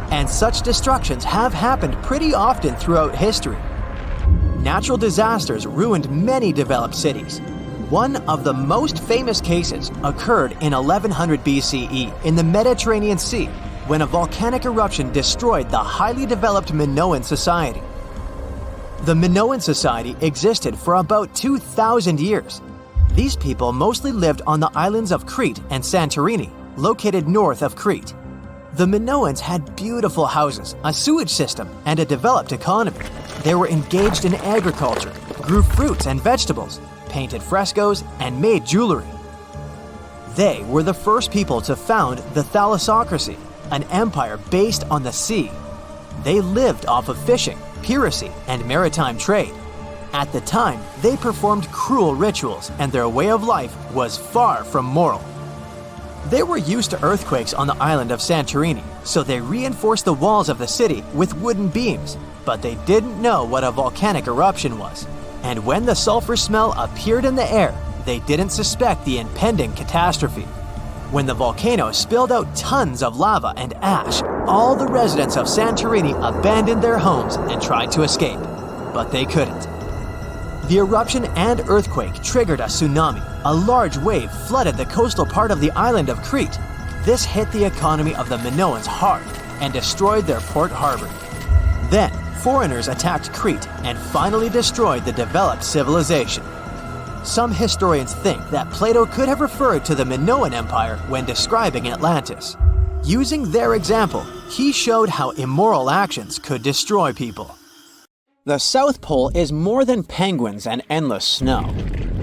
And such destructions have happened pretty often throughout history. Natural disasters ruined many developed cities. One of the most famous cases occurred in 1100 BCE in the Mediterranean Sea, when a volcanic eruption destroyed the highly developed Minoan society. The Minoan society existed for about 2,000 years. These people mostly lived on the islands of Crete and Santorini, located north of Crete. The Minoans had beautiful houses, a sewage system, and a developed economy. They were engaged in agriculture, grew fruits and vegetables, painted frescoes, and made jewelry. They were the first people to found the thalassocracy, an empire based on the sea. They lived off of fishing, piracy, and maritime trade. At the time, they performed cruel rituals, and their way of life was far from moral. They were used to earthquakes on the island of Santorini, so they reinforced the walls of the city with wooden beams, but they didn't know what a volcanic eruption was. And when the sulfur smell appeared in the air, they didn't suspect the impending catastrophe. When the volcano spilled out tons of lava and ash, all the residents of Santorini abandoned their homes and tried to escape, but they couldn't. The eruption and earthquake triggered a tsunami. A large wave flooded the coastal part of the island of Crete. This hit the economy of the Minoans hard and destroyed their port harbor. Then, foreigners attacked Crete and finally destroyed the developed civilization. Some historians think that Plato could have referred to the Minoan Empire when describing Atlantis. Using their example, he showed how immoral actions could destroy people. The South Pole is more than penguins and endless snow.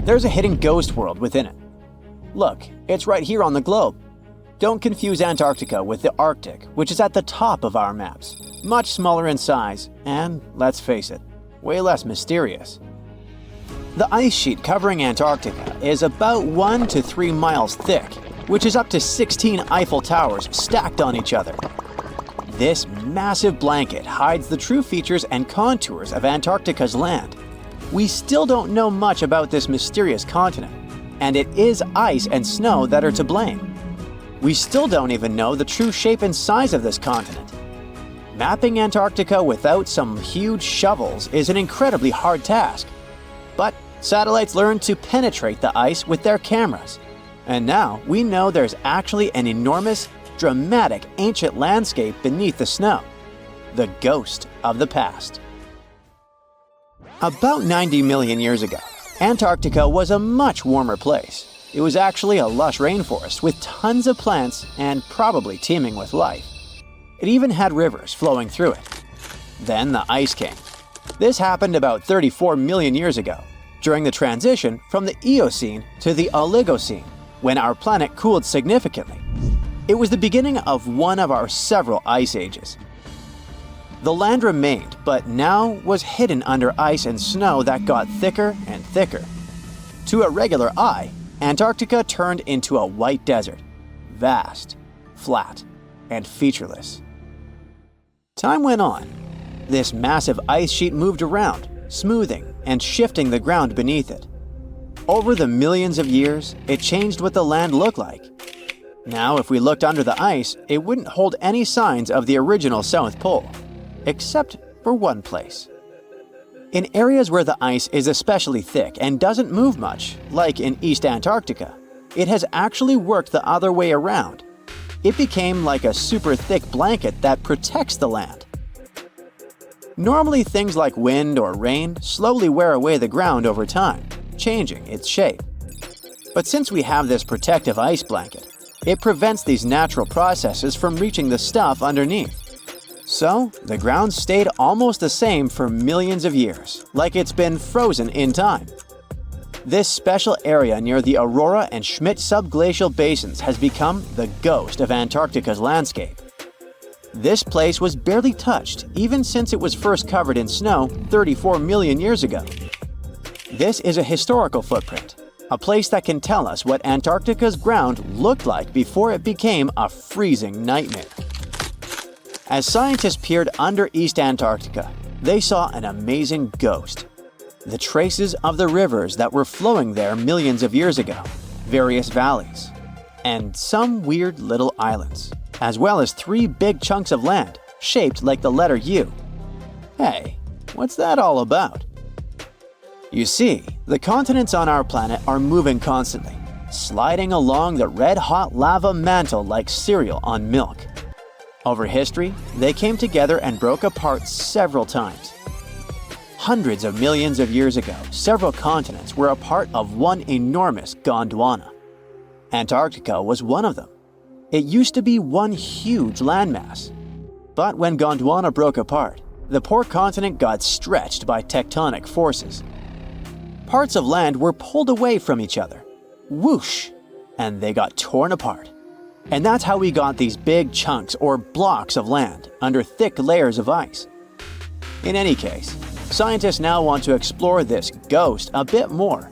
There's a hidden ghost world within it. Look, it's right here on the globe. Don't confuse Antarctica with the Arctic, which is at the top of our maps. Much smaller in size, and, let's face it, way less mysterious. The ice sheet covering Antarctica is about 1 to 3 miles thick, which is up to 16 Eiffel Towers stacked on each other. This massive blanket hides the true features and contours of Antarctica's land. We still don't know much about this mysterious continent, and it is ice and snow that are to blame. We still don't even know the true shape and size of this continent. Mapping Antarctica without some huge shovels is an incredibly hard task. But satellites learned to penetrate the ice with their cameras. And now we know there's actually an enormous, dramatic ancient landscape beneath the snow. The ghost of the past. About 90 million years ago, Antarctica was a much warmer place. It was actually a lush rainforest with tons of plants and probably teeming with life. It even had rivers flowing through it. Then the ice came. This happened about 34 million years ago, during the transition from the Eocene to the Oligocene, when our planet cooled significantly. It was the beginning of one of our several ice ages. The land remained, but now was hidden under ice and snow that got thicker and thicker. To a regular eye, Antarctica turned into a white desert, vast, flat, and featureless. Time went on. This massive ice sheet moved around, smoothing and shifting the ground beneath it. Over the millions of years, it changed what the land looked like. Now, if we looked under the ice, it wouldn't hold any signs of the original South Pole, except for one place. In areas where the ice is especially thick and doesn't move much, like in East Antarctica, it has actually worked the other way around. It became like a super thick blanket that protects the land. Normally, things like wind or rain slowly wear away the ground over time, changing its shape. But since we have this protective ice blanket, it prevents these natural processes from reaching the stuff underneath. So, the ground stayed almost the same for millions of years, like it's been frozen in time. This special area near the Aurora and Schmidt subglacial basins has become the ghost of Antarctica's landscape. This place was barely touched even since it was first covered in snow 34 million years ago. This is a historical footprint, a place that can tell us what Antarctica's ground looked like before it became a freezing nightmare. As scientists peered under East Antarctica, they saw an amazing ghost. The traces of the rivers that were flowing there millions of years ago, various valleys, and some weird little islands, as well as 3 big chunks of land shaped like the letter U. Hey, what's that all about? You see, the continents on our planet are moving constantly, sliding along the red-hot lava mantle like cereal on milk. Over history, they came together and broke apart several times. Hundreds of millions of years ago, several continents were a part of one enormous Gondwana. Antarctica was one of them. It used to be one huge landmass. But when Gondwana broke apart, the poor continent got stretched by tectonic forces. Parts of land were pulled away from each other. Whoosh! And they got torn apart. And that's how we got these big chunks or blocks of land under thick layers of ice. In any case, scientists now want to explore this ghost a bit more.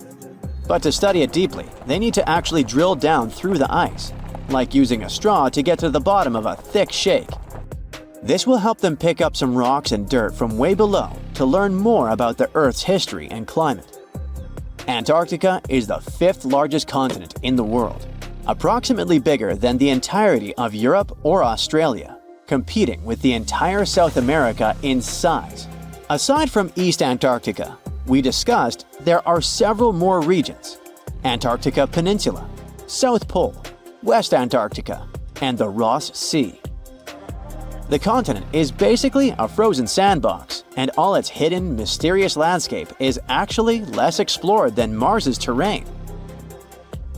But to study it deeply, they need to actually drill down through the ice, like using a straw to get to the bottom of a thick shake. This will help them pick up some rocks and dirt from way below to learn more about the Earth's history and climate. Antarctica is the 5th largest continent in the world, approximately bigger than the entirety of Europe or Australia, competing with the entire South America in size. Aside from East Antarctica, we discussed there are several more regions: Antarctica Peninsula, South Pole, West Antarctica, and the Ross Sea. The continent is basically a frozen sandbox, and all its hidden, mysterious landscape is actually less explored than Mars's terrain.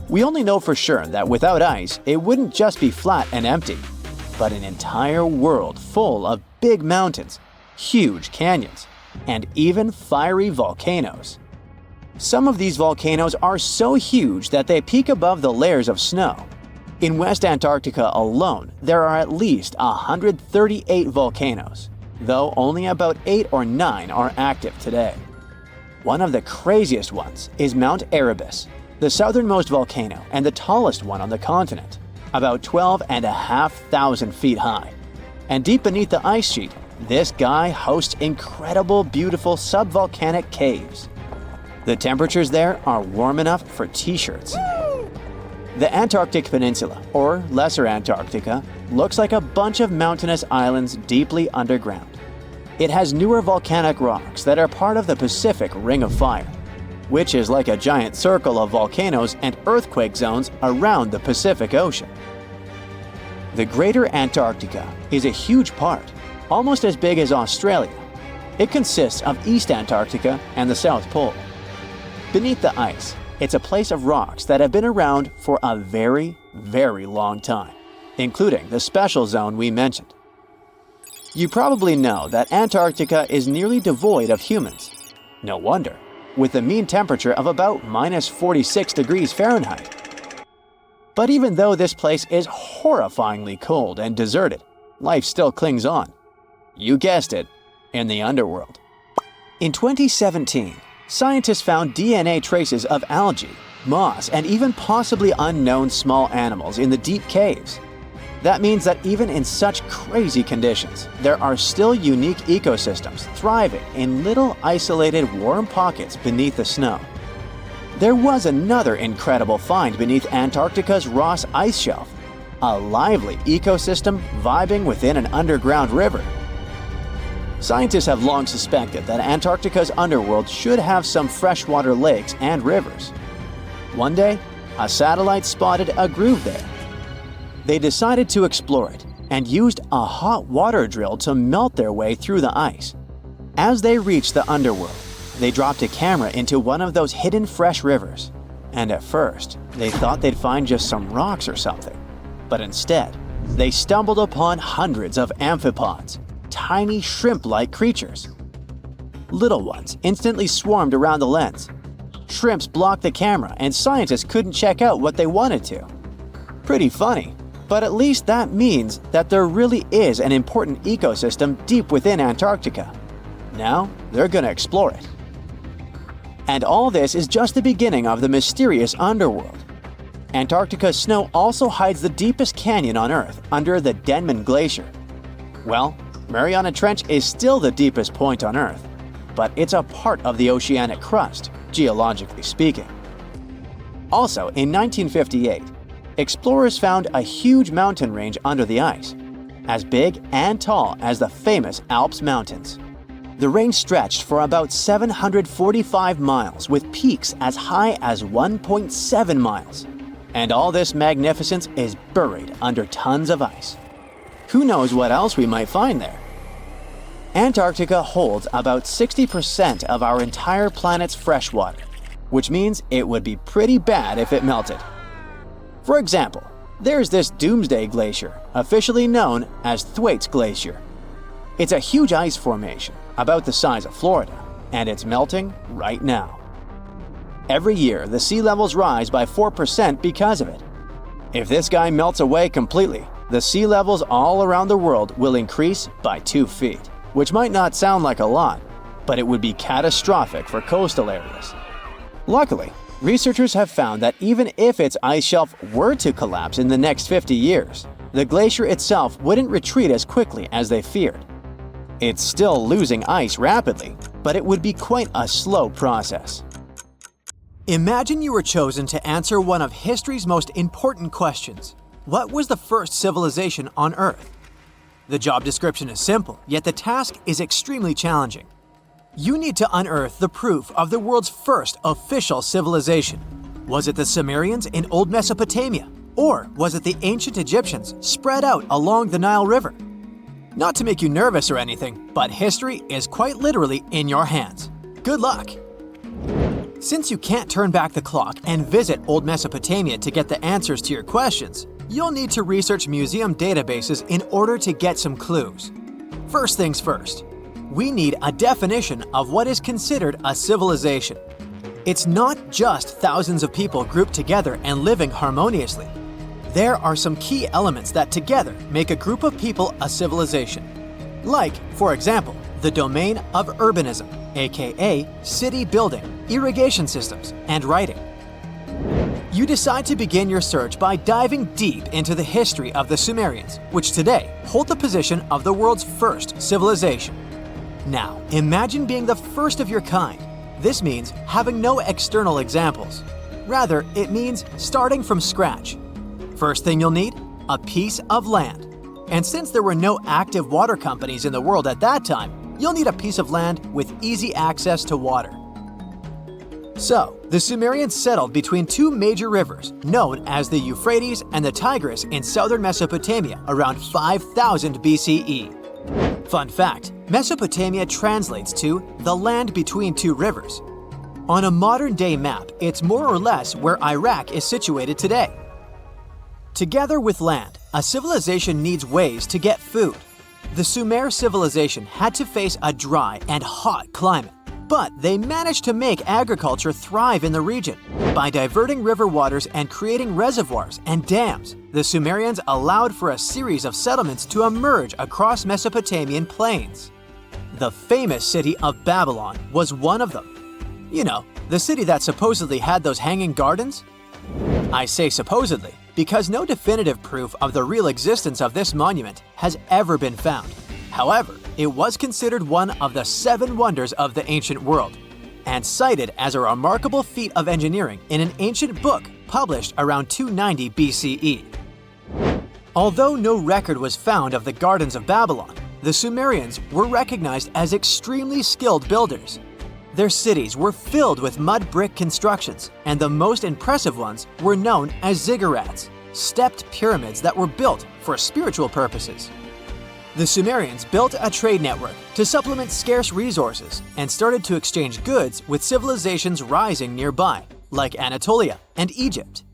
We only know for sure that without ice, it wouldn't just be flat and empty, but an entire world full of big mountains, huge canyons, and even fiery volcanoes. Some of these volcanoes are so huge that they peak above the layers of snow. In West Antarctica alone, there are at least 138 volcanoes, though only about 8 or 9 are active today. One of the craziest ones is Mount Erebus, the southernmost volcano and the tallest one on the continent, about 12,500 feet high. And deep beneath the ice sheet, this guy hosts incredible, beautiful subvolcanic caves. The temperatures there are warm enough for t-shirts. The Antarctic Peninsula, or Lesser Antarctica, looks like a bunch of mountainous islands deeply underground. It has newer volcanic rocks that are part of the Pacific Ring of Fire, which is like a giant circle of volcanoes and earthquake zones around the Pacific Ocean. The Greater Antarctica is a huge part, almost as big as Australia. It consists of East Antarctica and the South Pole. Beneath the ice, it's a place of rocks that have been around for a very, very long time, including the special zone we mentioned. You probably know that Antarctica is nearly devoid of humans. No wonder, with a mean temperature of about -46 degrees Fahrenheit. But even though this place is horrifyingly cold and deserted, life still clings on. You guessed it, in the underworld. In 2017, scientists found DNA traces of algae, moss, and even possibly unknown small animals in the deep caves. That means that even in such crazy conditions, there are still unique ecosystems thriving in little isolated warm pockets beneath the snow. There was another incredible find beneath Antarctica's Ross Ice Shelf, a lively ecosystem vibing within an underground river. Scientists have long suspected that Antarctica's underworld should have some freshwater lakes and rivers. One day, a satellite spotted a groove there. They decided to explore it and used a hot water drill to melt their way through the ice. As they reached the underworld, they dropped a camera into one of those hidden fresh rivers. And at first, they thought they'd find just some rocks or something. But instead, they stumbled upon hundreds of amphipods, tiny shrimp-like creatures. Little ones instantly swarmed around the lens. Shrimps blocked the camera and scientists couldn't check out what they wanted to. Pretty funny, but at least that means that there really is an important ecosystem deep within Antarctica. Now, they're gonna explore it. And all this is just the beginning of the mysterious underworld. Antarctica's snow also hides the deepest canyon on Earth under the Denman Glacier. Well, Mariana Trench is still the deepest point on Earth, but it's a part of the oceanic crust, geologically speaking. Also, in 1958, explorers found a huge mountain range under the ice, as big and tall as the famous Alps Mountains. The range stretched for about 745 miles with peaks as high as 1.7 miles. And all this magnificence is buried under tons of ice. Who knows what else we might find there? Antarctica holds about 60% of our entire planet's freshwater, which means it would be pretty bad if it melted. For example, there's this Doomsday Glacier, officially known as Thwaites Glacier. It's a huge ice formation, about the size of Florida, and it's melting right now. Every year, the sea levels rise by 4% because of it. If this guy melts away completely, the sea levels all around the world will increase by 2 feet, which might not sound like a lot, but it would be catastrophic for coastal areas. Luckily, researchers have found that even if its ice shelf were to collapse in the next 50 years, the glacier itself wouldn't retreat as quickly as they feared. It's still losing ice rapidly, but it would be quite a slow process. Imagine you were chosen to answer one of history's most important questions. What was the first civilization on Earth? The job description is simple, yet the task is extremely challenging. You need to unearth the proof of the world's first official civilization. Was it the Sumerians in Old Mesopotamia? Or was it the ancient Egyptians spread out along the Nile River? Not to make you nervous or anything, but history is quite literally in your hands. Good luck! Since you can't turn back the clock and visit Old Mesopotamia to get the answers to your questions, you'll need to research museum databases in order to get some clues. First things first, we need a definition of what is considered a civilization. It's not just thousands of people grouped together and living harmoniously. There are some key elements that together make a group of people a civilization. Like, for example, the domain of urbanism, aka city building, irrigation systems, and writing. You decide to begin your search by diving deep into the history of the Sumerians, which today hold the position of the world's first civilization. Now, imagine being the first of your kind. This means having no external examples. Rather, it means starting from scratch. First thing you'll need? A piece of land. And since there were no active water companies in the world at that time, you'll need a piece of land with easy access to water. So, the Sumerians settled between two major rivers, known as the Euphrates and the Tigris in southern Mesopotamia around 5000 BCE. Fun fact, Mesopotamia translates to the land between two rivers. On a modern-day map, it's more or less where Iraq is situated today. Together with land, a civilization needs ways to get food. The Sumer civilization had to face a dry and hot climate, but they managed to make agriculture thrive in the region. By diverting river waters and creating reservoirs and dams, the Sumerians allowed for a series of settlements to emerge across Mesopotamian plains. The famous city of Babylon was one of them. You know, the city that supposedly had those hanging gardens? I say supposedly because no definitive proof of the real existence of this monument has ever been found. However, it was considered one of the 7 wonders of the ancient world, and cited as a remarkable feat of engineering in an ancient book published around 290 BCE. Although no record was found of the Gardens of Babylon, the Sumerians were recognized as extremely skilled builders. Their cities were filled with mud brick constructions, and the most impressive ones were known as ziggurats, stepped pyramids that were built for spiritual purposes. The Sumerians built a trade network to supplement scarce resources and started to exchange goods with civilizations rising nearby, like Anatolia and Egypt.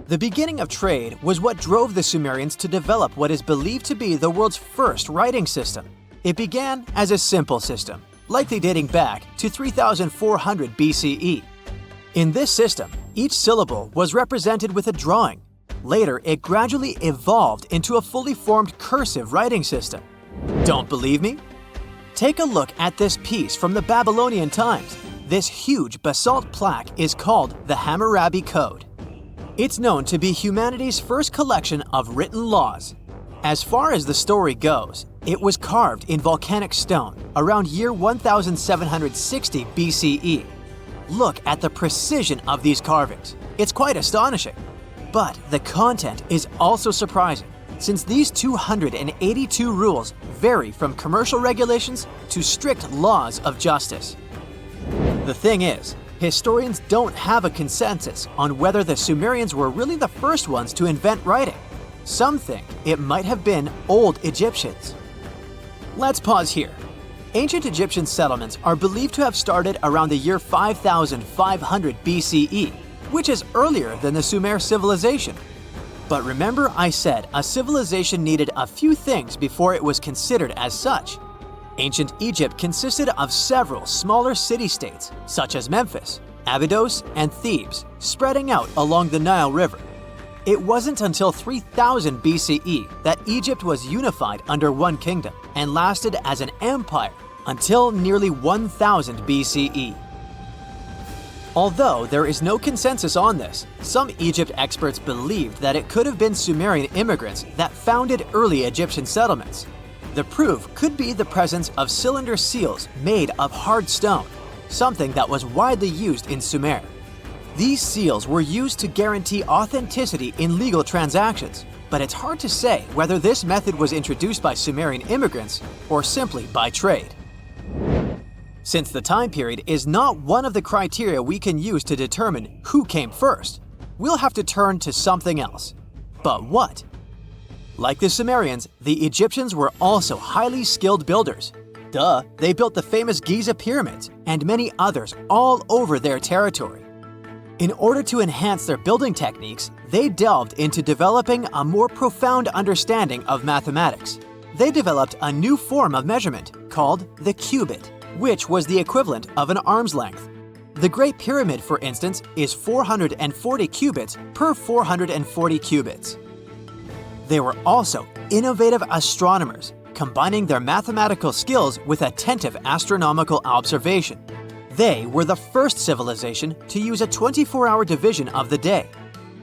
The beginning of trade was what drove the Sumerians to develop what is believed to be the world's first writing system. It began as a simple system, likely dating back to 3400 BCE. In this system, each syllable was represented with a drawing. Later, it gradually evolved into a fully formed cursive writing system. Don't believe me? Take a look at this piece from the Babylonian times. This huge basalt plaque is called the Hammurabi Code. It's known to be humanity's first collection of written laws. As far as the story goes, it was carved in volcanic stone around year 1760 BCE. Look at the precision of these carvings. It's quite astonishing. But the content is also surprising, since these 282 rules vary from commercial regulations to strict laws of justice. The thing is, historians don't have a consensus on whether the Sumerians were really the first ones to invent writing. Some think it might have been old Egyptians. Let's pause here. Ancient Egyptian settlements are believed to have started around the year 5500 BCE, which is earlier than the Sumer civilization. But remember I said a civilization needed a few things before it was considered as such. Ancient Egypt consisted of several smaller city-states, such as Memphis, Abydos, and Thebes, spreading out along the Nile River. It wasn't until 3000 BCE that Egypt was unified under one kingdom and lasted as an empire until nearly 1000 BCE. Although there is no consensus on this, some Egypt experts believed that it could have been Sumerian immigrants that founded early Egyptian settlements. The proof could be the presence of cylinder seals made of hard stone, something that was widely used in Sumer. These seals were used to guarantee authenticity in legal transactions, but it's hard to say whether this method was introduced by Sumerian immigrants or simply by trade. Since the time period is not one of the criteria we can use to determine who came first, we'll have to turn to something else. But what? Like the Sumerians, the Egyptians were also highly skilled builders. Duh, they built the famous Giza pyramids and many others all over their territory. In order to enhance their building techniques, they delved into developing a more profound understanding of mathematics. They developed a new form of measurement called the cubit, which was the equivalent of an arm's length. The Great Pyramid, for instance, is 440 cubits per 440 cubits. They were also innovative astronomers, combining their mathematical skills with attentive astronomical observation. They were the first civilization to use a 24-hour division of the day.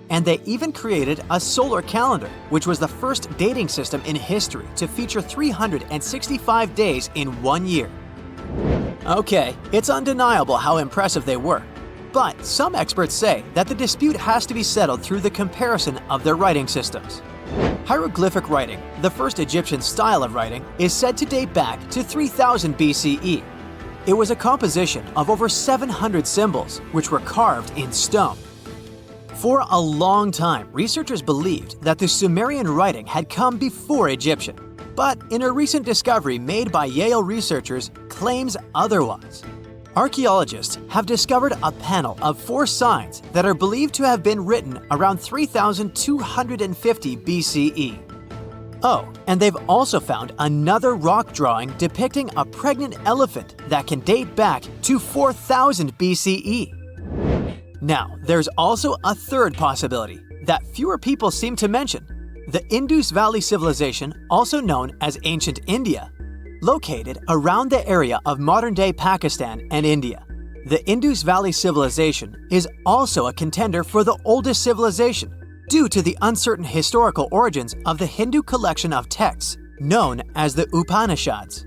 And they even created a solar calendar, which was the first dating system in history to feature 365 days in 1 year. Okay, it's undeniable how impressive they were. But some experts say that the dispute has to be settled through the comparison of their writing systems. Hieroglyphic writing, the first Egyptian style of writing, is said to date back to 3000 BCE. It was a composition of over 700 symbols, which were carved in stone. For a long time, researchers believed that the Sumerian writing had come before Egyptian, but in a recent discovery made by Yale researchers claims otherwise. Archaeologists have discovered a panel of 4 signs that are believed to have been written around 3250 BCE. Oh, and they've also found another rock drawing depicting a pregnant elephant that can date back to 4000 BCE. Now, there's also a third possibility that fewer people seem to mention: the Indus Valley civilization, also known as ancient India, located around the area of modern-day Pakistan and India. The Indus Valley civilization is also a contender for the oldest civilization due to the uncertain historical origins of the Hindu collection of texts known as the Upanishads.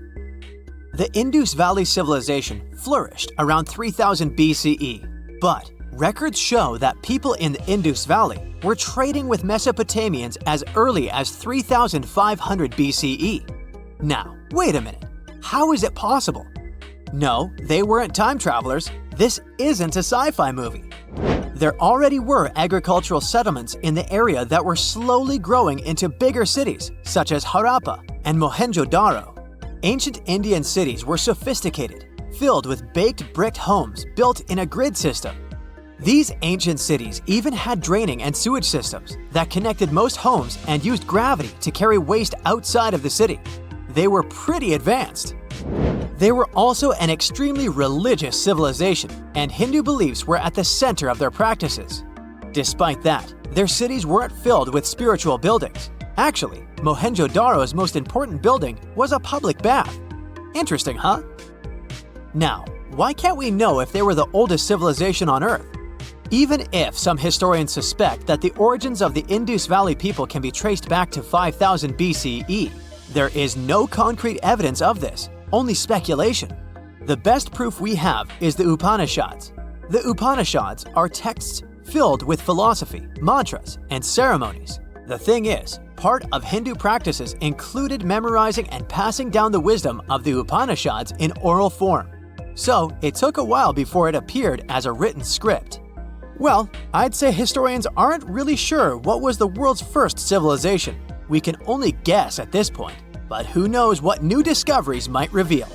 The Indus Valley civilization flourished around 3000 BCE, but records show that people in the Indus Valley were trading with Mesopotamians as early as 3500 BCE. Now, wait a minute. How is it possible? No, they weren't time travelers. This isn't a sci-fi movie. There already were agricultural settlements in the area that were slowly growing into bigger cities, such as Harappa and Mohenjo Daro. Ancient Indian cities were sophisticated, filled with baked bricked homes built in a grid system. These ancient cities even had draining and sewage systems that connected most homes and used gravity to carry waste outside of the city. They were pretty advanced. They were also an extremely religious civilization, and Hindu beliefs were at the center of their practices. Despite that, their cities weren't filled with spiritual buildings. Actually, Mohenjo Daro's most important building was a public bath. Interesting, huh? Now, why can't we know if they were the oldest civilization on Earth? Even if some historians suspect that the origins of the Indus Valley people can be traced back to 5000 BCE, there is no concrete evidence of this, only speculation. The best proof we have is the Upanishads. The Upanishads are texts filled with philosophy, mantras, and ceremonies. The thing is, part of Hindu practices included memorizing and passing down the wisdom of the Upanishads in oral form. So, it took a while before it appeared as a written script. Well, I'd say historians aren't really sure what was the world's first civilization. We can only guess at this point, but who knows what new discoveries might reveal.